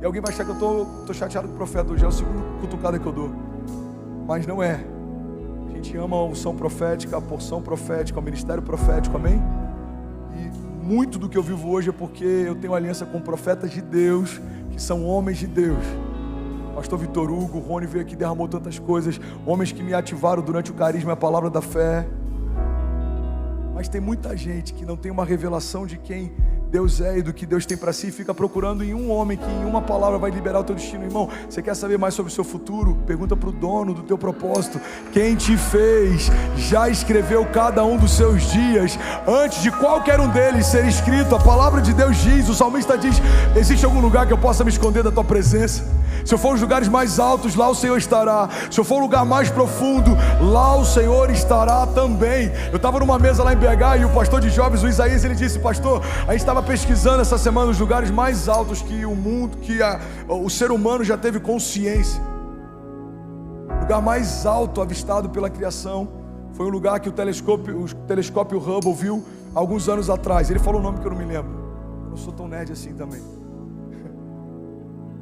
e alguém vai achar que eu tô chateado com o profeta hoje, é o segundo cutucada que eu dou. Mas não é. A gente ama a unção profética, a porção profética, o ministério profético, amém? E muito do que eu vivo hoje é porque eu tenho aliança com profetas de Deus, que são homens de Deus. Pastor Vitor Hugo, Rony veio aqui e derramou tantas coisas, homens que me ativaram durante o carisma e a palavra da fé. Mas tem muita gente que não tem uma revelação de quem Deus é e do que Deus tem para si, e fica procurando em um homem que em uma palavra vai liberar o teu destino. Irmão, você quer saber mais sobre o seu futuro? Pergunta para o dono do teu propósito. Quem te fez já escreveu cada um dos seus dias antes de qualquer um deles ser escrito. A palavra de Deus diz, o salmista diz: existe algum lugar que eu possa me esconder da tua presença? Se eu for os lugares mais altos, lá o Senhor estará. Se eu for o lugar mais profundo, lá o Senhor estará também. Eu estava numa mesa lá em BH e o pastor de jovens, o Isaías, ele disse: pastor, a gente estava pesquisando essa semana os lugares mais altos que o mundo, o ser humano já teve consciência. O lugar mais alto avistado pela criação foi um lugar que o telescópio Hubble viu alguns anos atrás. Ele falou um nome que eu não me lembro. Eu não sou tão nerd assim também.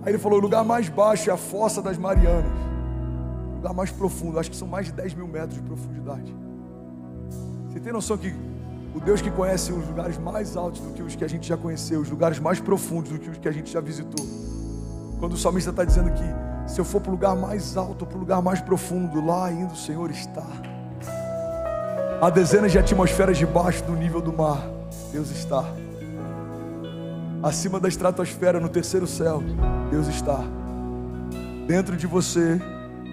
Aí ele falou: o lugar mais baixo é a Fossa das Marianas. O lugar mais profundo, acho que são mais de 10 mil metros de profundidade. Você tem noção que o Deus que conhece os lugares mais altos do que os que a gente já conheceu, os lugares mais profundos do que os que a gente já visitou? Quando o salmista está dizendo que se eu for para o lugar mais alto, para o lugar mais profundo, lá ainda o Senhor está. Há dezenas de atmosferas debaixo do nível do mar, Deus está. Acima da estratosfera, no terceiro céu, Deus está. Dentro de você,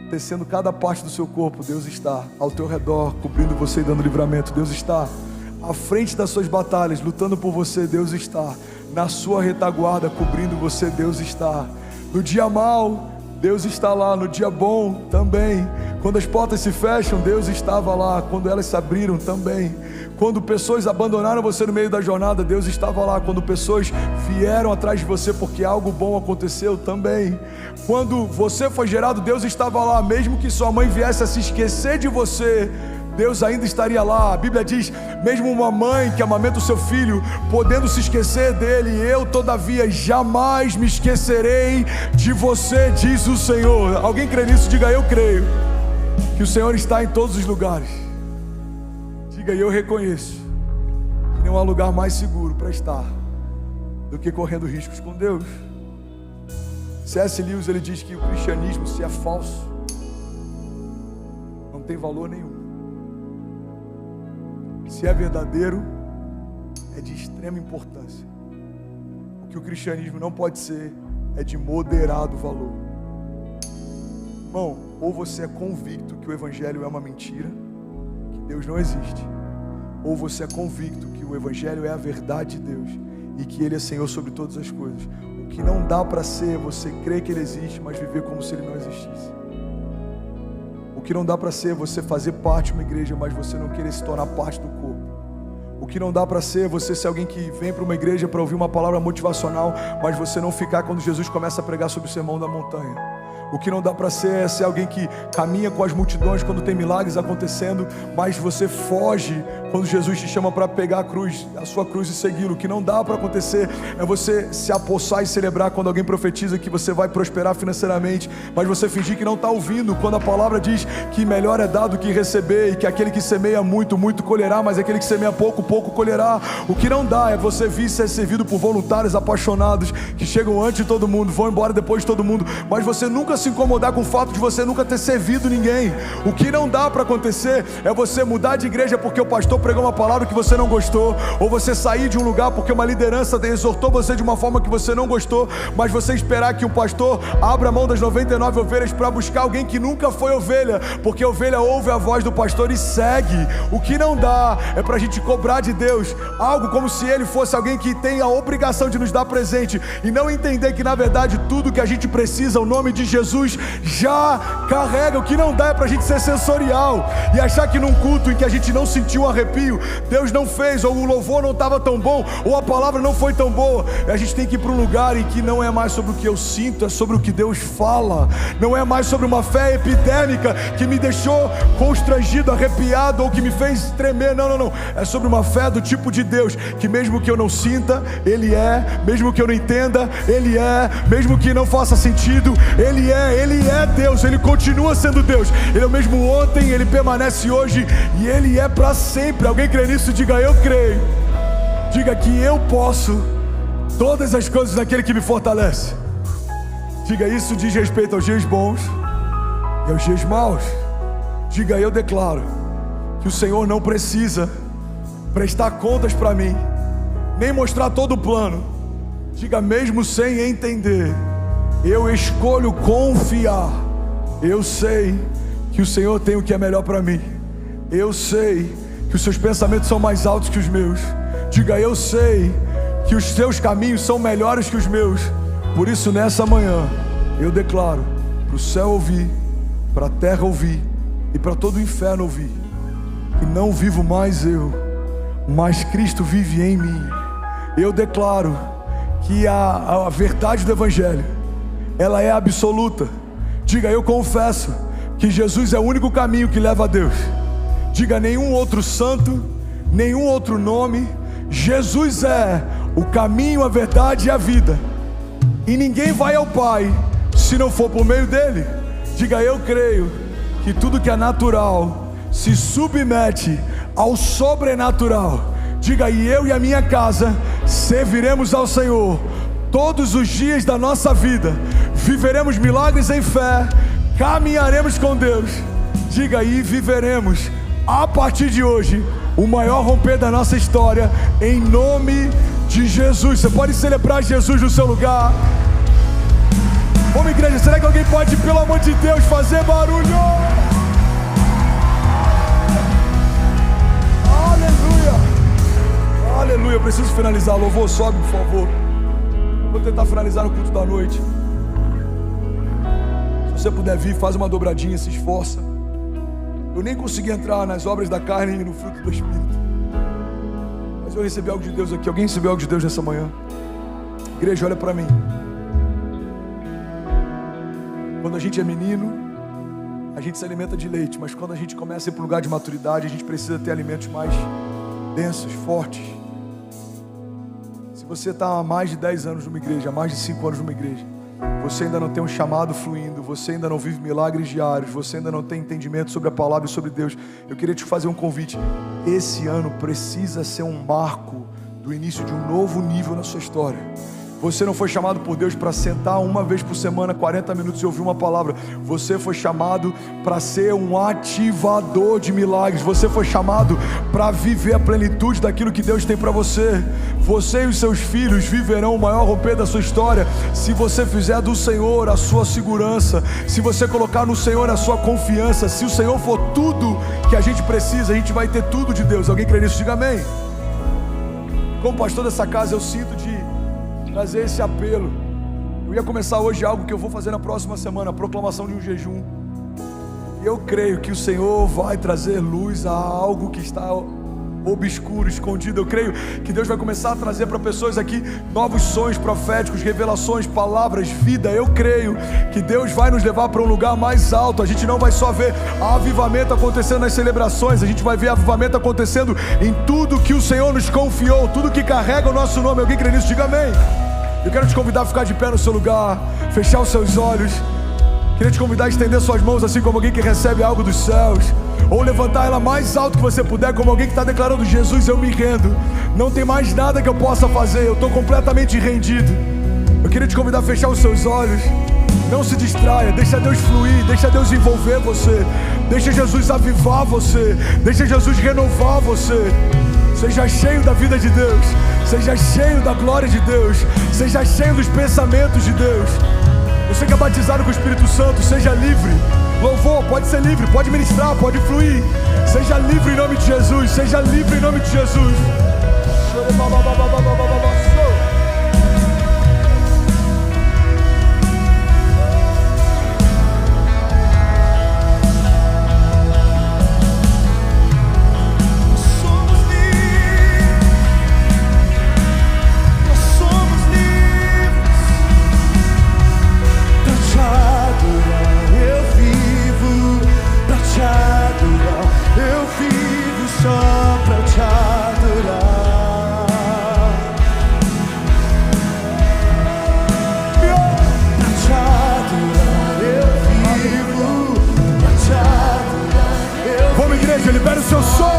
tecendo cada parte do seu corpo, Deus está. Ao teu redor, cobrindo você e dando livramento, Deus está. À frente das suas batalhas, lutando por você, Deus está. Na sua retaguarda, cobrindo você, Deus está. No dia mau, Deus está lá. No dia bom, também. Quando as portas se fecham, Deus estava lá. Quando elas se abriram, também. Quando pessoas abandonaram você no meio da jornada, Deus estava lá. Quando pessoas vieram atrás de você porque algo bom aconteceu, também. Quando você foi gerado, Deus estava lá. Mesmo que sua mãe viesse a se esquecer de você, Deus ainda estaria lá. A Bíblia diz: mesmo uma mãe que amamenta o seu filho, podendo se esquecer dele, eu todavia jamais me esquecerei de você, diz o Senhor. Alguém crê nisso? Diga: eu creio. que o Senhor está em todos os lugares. Diga: eu reconheço que não há lugar mais seguro para estar do que correndo riscos com Deus. C.S. Lewis, ele diz que o cristianismo, se é falso, não tem valor nenhum. Se é verdadeiro, é de extrema importância. O que o cristianismo não pode ser é de moderado valor. Irmão, ou você é convicto que o evangelho é uma mentira, que Deus não existe, ou você é convicto que o evangelho é a verdade de Deus e que Ele é Senhor sobre todas as coisas. O que não dá para ser você crer que Ele existe, mas viver como se Ele não existisse. O que não dá para ser você fazer parte de uma igreja, mas você não querer se tornar parte do corpo. O que não dá para ser você ser alguém que vem para uma igreja para ouvir uma palavra motivacional, mas você não ficar quando Jesus começa a pregar sobre o sermão da montanha. O que não dá para ser é ser alguém que caminha com as multidões quando tem milagres acontecendo, mas você foge quando Jesus te chama para pegar a sua cruz e segui-lo. O que não dá para acontecer é você se apossar e celebrar quando alguém profetiza que você vai prosperar financeiramente, mas você fingir que não está ouvindo quando a palavra diz que melhor é dar do que receber, e que aquele que semeia muito, muito colherá, mas aquele que semeia pouco, pouco colherá. O que não dá é você vir ser servido por voluntários apaixonados que chegam antes de todo mundo, vão embora depois de todo mundo, mas você nunca se incomodar com o fato de você nunca ter servido ninguém. O que não dá para acontecer é você mudar de igreja porque o pastor pregou uma palavra que você não gostou, ou você sair de um lugar porque uma liderança exortou você de uma forma que você não gostou, mas você esperar que o pastor abra mão das 99 ovelhas para buscar alguém que nunca foi ovelha, porque a ovelha ouve a voz do pastor e segue. O que não dá é para a gente cobrar de Deus algo como se Ele fosse alguém que tem a obrigação de nos dar presente, e não entender que na verdade tudo que a gente precisa, o nome de Jesus já carrega. O que não dá é pra gente ser sensorial e achar que num culto em que a gente não sentiu um arrepio, Deus não fez, ou o louvor não estava tão bom, ou a palavra não foi tão boa. A gente tem que ir para um lugar em que não é mais sobre o que eu sinto, é sobre o que Deus fala. Não é mais sobre uma fé epidêmica que me deixou constrangido, arrepiado, ou que me fez tremer. Não. É sobre uma fé do tipo de Deus, que mesmo que eu não sinta, Ele é, mesmo que eu não entenda, Ele é, mesmo que não faça sentido, Ele é Deus, Ele continua sendo Deus. Ele é o mesmo ontem, Ele permanece hoje e Ele é para sempre. Alguém crê nisso? Diga: eu creio. Diga que eu posso todas as coisas naquele que me fortalece. Diga: isso diz respeito aos dias bons e aos dias maus. Diga: eu declaro que o Senhor não precisa prestar contas para mim, nem mostrar todo o plano. Diga: mesmo sem entender, eu escolho confiar. Eu sei que o Senhor tem o que é melhor para mim. Eu sei que os seus pensamentos são mais altos que os meus. Diga: eu sei que os seus caminhos são melhores que os meus. Por isso nessa manhã eu declaro para o céu ouvir, para a terra ouvir e para todo o inferno ouvir, que não vivo mais eu, mas Cristo vive em mim. Eu declaro que a verdade do Evangelho, ela é absoluta. Diga: eu confesso que Jesus é o único caminho que leva a Deus. Diga: nenhum outro santo, nenhum outro nome. Jesus é o caminho, a verdade e a vida, e ninguém vai ao Pai se não for por meio dele. Diga: eu creio que tudo que é natural se submete ao sobrenatural. Diga: e eu e a minha casa serviremos ao Senhor todos os dias da nossa vida. Viveremos milagres em fé, caminharemos com Deus. Diga: e viveremos a partir de hoje o maior romper da nossa história, em nome de Jesus. Você pode celebrar Jesus no seu lugar. Vamos, igreja, será que alguém pode, pelo amor de Deus, fazer barulho? Aleluia, aleluia. Eu preciso finalizar. Louvor, sobe, por favor. Vou tentar finalizar no culto da noite. Se você puder vir, faz uma dobradinha, se esforça. Eu nem consegui entrar nas obras da carne e no fruto do Espírito, mas eu recebi algo de Deus aqui. Alguém recebeu algo de Deus nessa manhã? Igreja, olha para mim. Quando a gente é menino, a gente se alimenta de leite, mas quando a gente começa a ir para um lugar de maturidade, a gente precisa ter alimentos mais densos, fortes. Se você está há mais de 10 anos numa igreja, há mais de 5 anos numa igreja, você ainda não tem um chamado fluindo, você ainda não vive milagres diários, você ainda não tem entendimento sobre a palavra e sobre Deus, eu queria te fazer um convite. Esse ano precisa ser um marco do início de um novo nível na sua história. Você não foi chamado por Deus para sentar uma vez por semana 40 minutos e ouvir uma palavra. Você foi chamado para ser um ativador de milagres. Você foi chamado para viver a plenitude daquilo que Deus tem para você. Você e os seus filhos viverão o maior romper da sua história se você fizer do Senhor a sua segurança, se você colocar no Senhor a sua confiança. Se o Senhor for tudo que a gente precisa, a gente vai ter tudo de Deus. Alguém crê nisso? Diga amém. Como pastor dessa casa, eu sinto de trazer esse apelo. Eu ia começar hoje algo que eu vou fazer na próxima semana, a proclamação de um jejum. E eu creio que o Senhor vai trazer luz a algo que está obscuro, escondido. Eu creio que Deus vai começar a trazer para pessoas aqui novos sonhos proféticos, revelações, palavras, vida. Eu creio que Deus vai nos levar para um lugar mais alto. A gente não vai só ver avivamento acontecendo nas celebrações, a gente vai ver avivamento acontecendo em tudo que o Senhor nos confiou, tudo que carrega o nosso nome. Alguém crê nisso? Diga amém. Eu quero te convidar a ficar de pé no seu lugar, fechar os seus olhos. Queria te convidar a estender suas mãos assim como alguém que recebe algo dos céus, ou levantar ela mais alto que você puder, como alguém que está declarando: Jesus, eu me rendo, não tem mais nada que eu possa fazer, eu estou completamente rendido. Eu queria te convidar a fechar os seus olhos. Não se distraia, deixa Deus fluir, deixa Deus envolver você, deixa Jesus avivar você, deixa Jesus renovar você. Seja cheio da vida de Deus, seja cheio da glória de Deus, seja cheio dos pensamentos de Deus. Você que é batizado com o Espírito Santo, seja livre. Louvor, pode ser livre, pode ministrar, pode fluir. Seja livre em nome de Jesus, seja livre em nome de Jesus. Libera o seu som.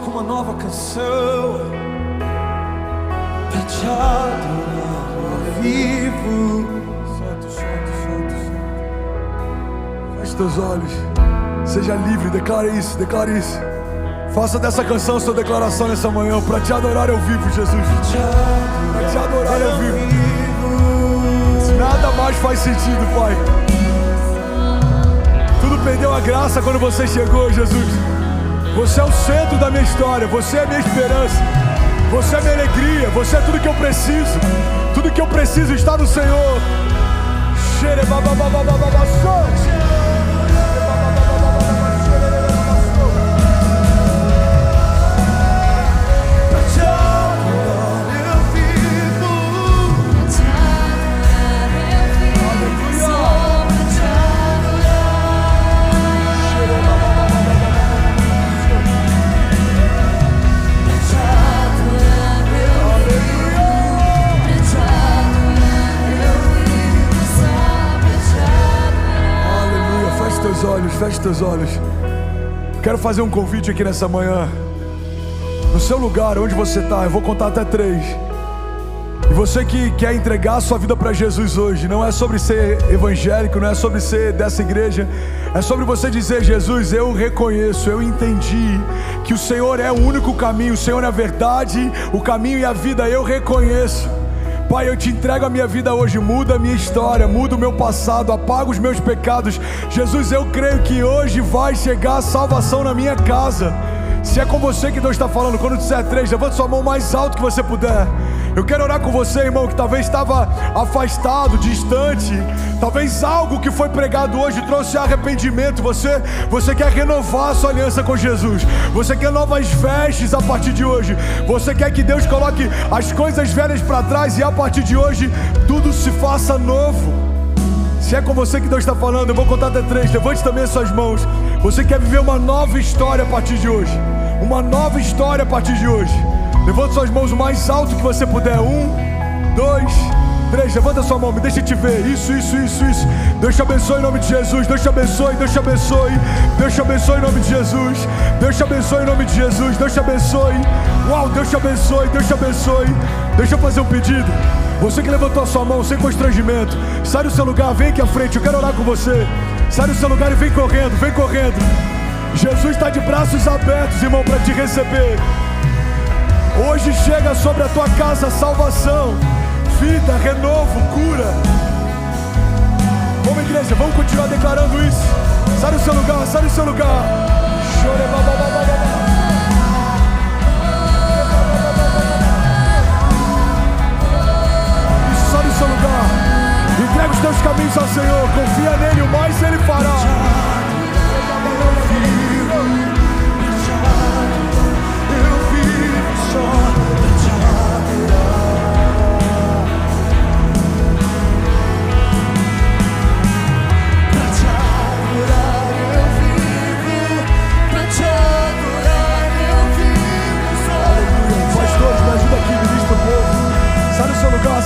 Como uma nova canção pra te adorar ao vivo. Santo, santo, santo, santo. Feche teus olhos, seja livre, declare isso, declare isso. Faça dessa canção sua declaração nessa manhã, para te adorar ao vivo, Jesus. Para te adorar ao vivo. Nada mais faz sentido, Pai. Tudo perdeu a graça quando você chegou, Jesus. Você é o centro da minha história, você é a minha esperança, você é a minha alegria, você é tudo que eu preciso. Tudo que eu preciso está no Senhor. Feche teus olhos. Quero fazer um convite aqui nessa manhã. No seu lugar, onde você está, eu vou contar até 3. E você que quer entregar a sua vida para Jesus hoje, não é sobre ser evangélico, não é sobre ser dessa igreja, é sobre você dizer: Jesus, eu reconheço, eu entendi que o Senhor é o único caminho, o Senhor é a verdade, o caminho e a vida, eu reconheço. Pai, eu te entrego a minha vida hoje, muda a minha história, muda o meu passado, apaga os meus pecados. Jesus, eu creio que hoje vai chegar a salvação na minha casa. Se é com você que Deus está falando, quando disser 3, levante sua mão mais alto que você puder. Eu quero orar com você, irmão, que talvez estava afastado, distante. Talvez algo que foi pregado hoje trouxe arrependimento. Você quer renovar a sua aliança com Jesus. Você quer novas vestes a partir de hoje. Você quer que Deus coloque as coisas velhas para trás e a partir de hoje tudo se faça novo. Se é com você que Deus está falando, eu vou contar até 3. Levante também as suas mãos. Você quer viver uma nova história a partir de hoje. Uma nova história a partir de hoje. Levante suas mãos o mais alto que você puder. 1, 2, 3. Levanta sua mão, me deixa te ver. Isso. Deus te abençoe em nome de Jesus. Deus te abençoe. Deus te abençoe. Deus te abençoe em nome de Jesus. Deus te abençoe em nome de Jesus. Deus te abençoe. Uau, Deus te abençoe. Deus te abençoe. Deixa eu fazer um pedido. Você que levantou a sua mão sem constrangimento, sai do seu lugar, vem aqui à frente. Eu quero orar com você. Sai do seu lugar e vem correndo, vem correndo. Jesus está de braços abertos, irmão, para te receber. Hoje chega sobre a tua casa salvação, vida, renovo, cura. Vamos, igreja, vamos continuar declarando isso. Sai do seu lugar, sai do seu lugar. Isso, sai do seu lugar. Entrega os teus caminhos ao Senhor, confia nele, o mais ele fará.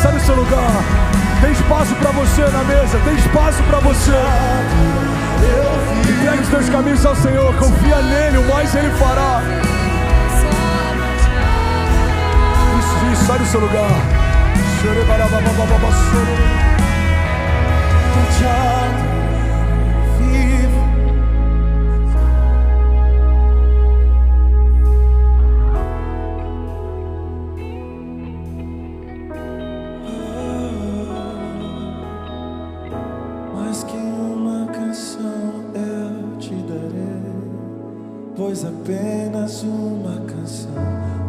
Sai do seu lugar. Tem espaço para você na mesa. Tem espaço para você. Entregue os teus caminhos ao Senhor. Confia nele, o mais ele fará. Isso, sai do seu lugar. Pois apenas uma canção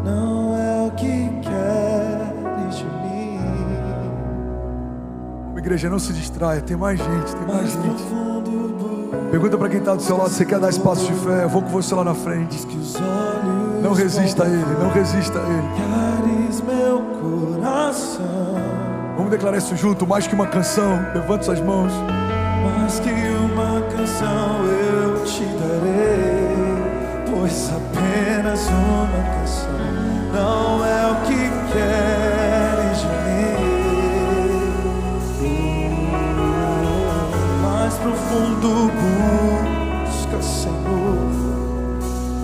não é o que queres de mim. Igreja, não se distraia, tem mais gente, tem mais gente. Pergunta para quem está do seu lado, você quer dar espaço de fé? Eu vou com você lá na frente. Não resista a ele, não resista a ele. Queres meu coração. Vamos declarar isso junto, mais que uma canção. Levante suas mãos. Mais que uma canção eu te darei. Pois apenas uma canção não é o que queres de mim. Mais profundo busca, Senhor,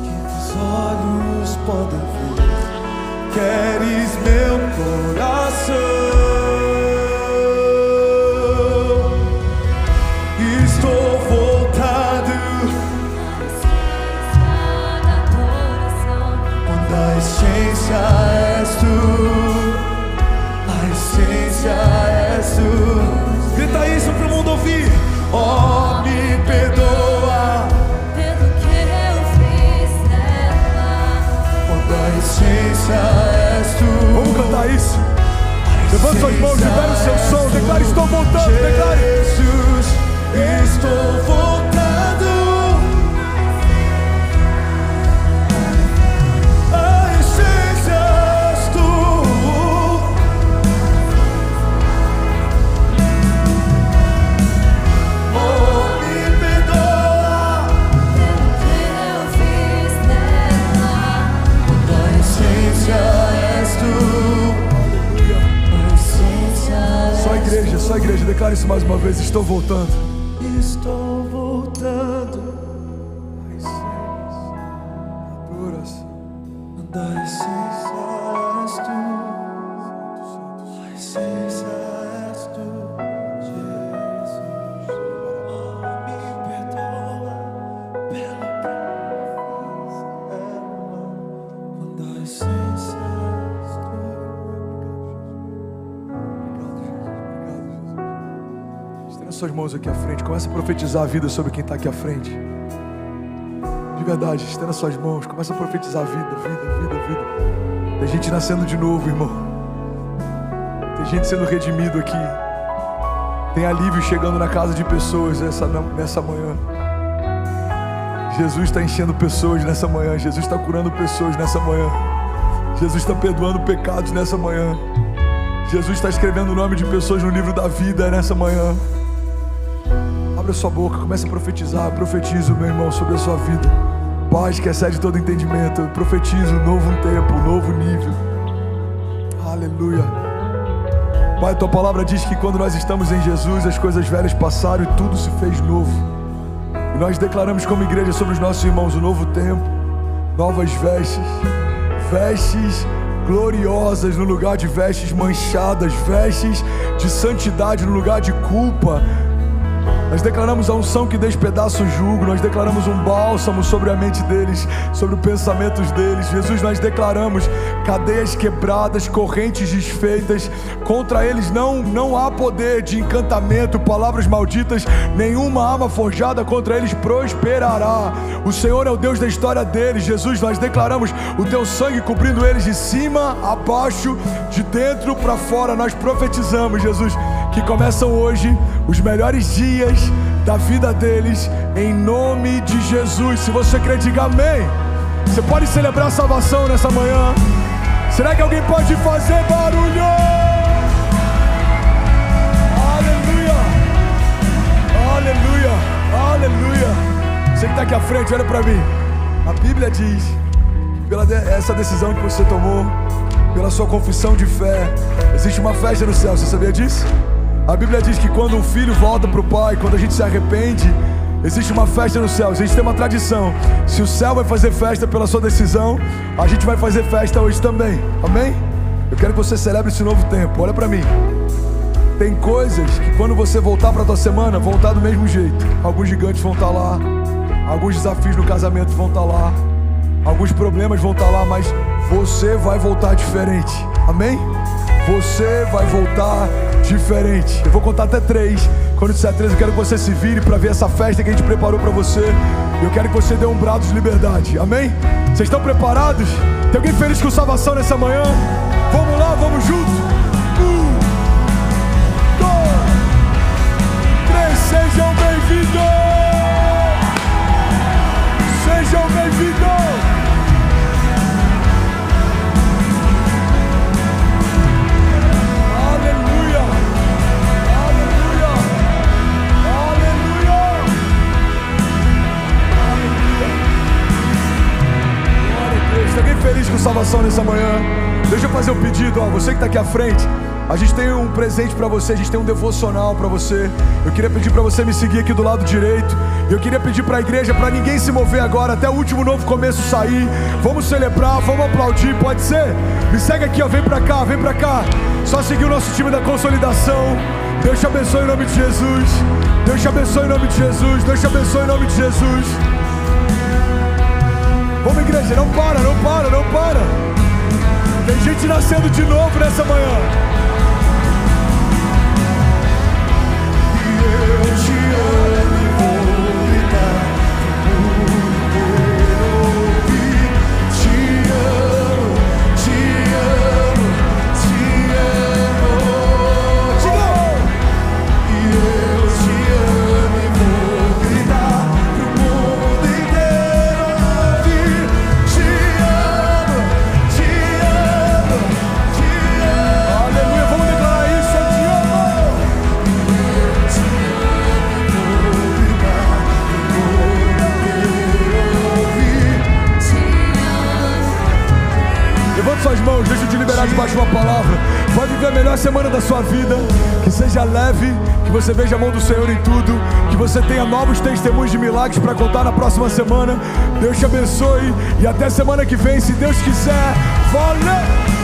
que os olhos podem ver. Queres meu coração. Estou voltado. A essência és tu, a essência és tu. Grita isso pro mundo ouvir. Oh, me perdoa pelo que eu fiz nela. Quando a essência és tu. Vamos cantar isso. A Levante suas mãos, libere o seu som. Declare: estou voltando. Declare: Jesus, estou voltando. A essência és tu. Oh, me perdoa que eu fiz nela. a essência és tu. A essência Só a igreja, declare isso mais uma vez: estou voltando. estou voltando. Adoração. Da essência és tu. A essência és tu, Jesus. Oh, me perdoa pelo que eu fiz. Da essência és tu. Estenda suas mãos aqui à frente. Começa a profetizar a vida sobre quem está aqui à frente. De verdade, estenda suas mãos. Começa a profetizar a vida, vida, vida. Tem gente nascendo de novo, irmão. Tem gente sendo redimido aqui. Tem alívio chegando na casa de pessoas nessa manhã. Jesus está enchendo pessoas nessa manhã. Jesus está curando pessoas nessa manhã. Jesus está perdoando pecados nessa manhã. Jesus está escrevendo o nome de pessoas no livro da vida nessa manhã. Abre a sua boca, comece a profetizar. Profetizo, meu irmão, sobre a sua vida. Paz que excede todo entendimento. Eu profetizo um novo tempo, um novo nível. Aleluia. Pai, tua palavra diz que quando nós estamos em Jesus, as coisas velhas passaram e tudo se fez novo. E nós declaramos como igreja sobre os nossos irmãos um novo tempo, novas vestes, vestes gloriosas no lugar de vestes manchadas, vestes de santidade no lugar de culpa. Nós declaramos a unção que despedaça o jugo. Nós declaramos um bálsamo sobre a mente deles, sobre os pensamentos deles. Jesus, nós declaramos cadeias quebradas, correntes desfeitas. Contra eles não há poder de encantamento, palavras malditas. Nenhuma arma forjada contra eles prosperará. O Senhor é o Deus da história deles. Jesus, nós declaramos o teu sangue cobrindo eles de cima a baixo, de dentro para fora. Nós profetizamos, Jesus, que começam hoje os melhores dias da vida deles, em nome de Jesus. Se você crê, diga amém. Você pode celebrar a salvação nessa manhã. Será que alguém pode fazer barulho? Aleluia, aleluia, aleluia. Você que está aqui à frente, olha para mim. A Bíblia diz, pela essa decisão que você tomou, pela sua confissão de fé, existe uma festa no céu. Você sabia disso? A Bíblia diz que quando um filho volta para o pai, quando a gente se arrepende, existe uma festa no céu. A gente tem uma tradição. Se o céu vai fazer festa pela sua decisão, a gente vai fazer festa hoje também. Amém? Eu quero que você celebre esse novo tempo. Olha para mim. Tem coisas que quando você voltar para a tua semana, vão estar do mesmo jeito. Alguns gigantes vão estar lá. Alguns desafios no casamento vão estar lá. Alguns problemas vão estar lá, mas você vai voltar diferente. Amém? Você vai voltar diferente. Eu vou contar até 3. Quando eu disser 3, eu quero que você se vire para ver essa festa que a gente preparou para você. Eu quero que você dê um brado de liberdade. Amém? Vocês estão preparados? Tem alguém feliz com salvação nessa manhã? Vamos lá, vamos juntos. 1, 2, 3. Sejam bem-vindos. Sejam bem-vindos. Alguém feliz com salvação nessa manhã? Deixa eu fazer um pedido, você que está aqui à frente. A gente tem um presente para você, a gente tem um devocional para você. Eu queria pedir para você me seguir aqui do lado direito. Eu queria pedir para a igreja, para ninguém se mover agora, até o último novo começo sair. Vamos celebrar, vamos aplaudir, pode ser? Me segue aqui, ó, vem para cá, vem para cá. Só seguir o nosso time da consolidação. Deus te abençoe em nome de Jesus. Deus te abençoe em nome de Jesus. Deus te abençoe em nome de Jesus. Vamos, igreja, não para, não para, não para. Tem gente nascendo de novo nessa manhã. Eu te amo e vou gritar por ter ouvido. Te amo, te amo, te amo. preciso de liberar debaixo de uma palavra. Vai viver a melhor semana da sua vida. Que seja leve, que você veja a mão do Senhor em tudo, que você tenha novos testemunhos de milagres para contar na próxima semana. Deus te abençoe e até semana que vem, se Deus quiser. Valeu!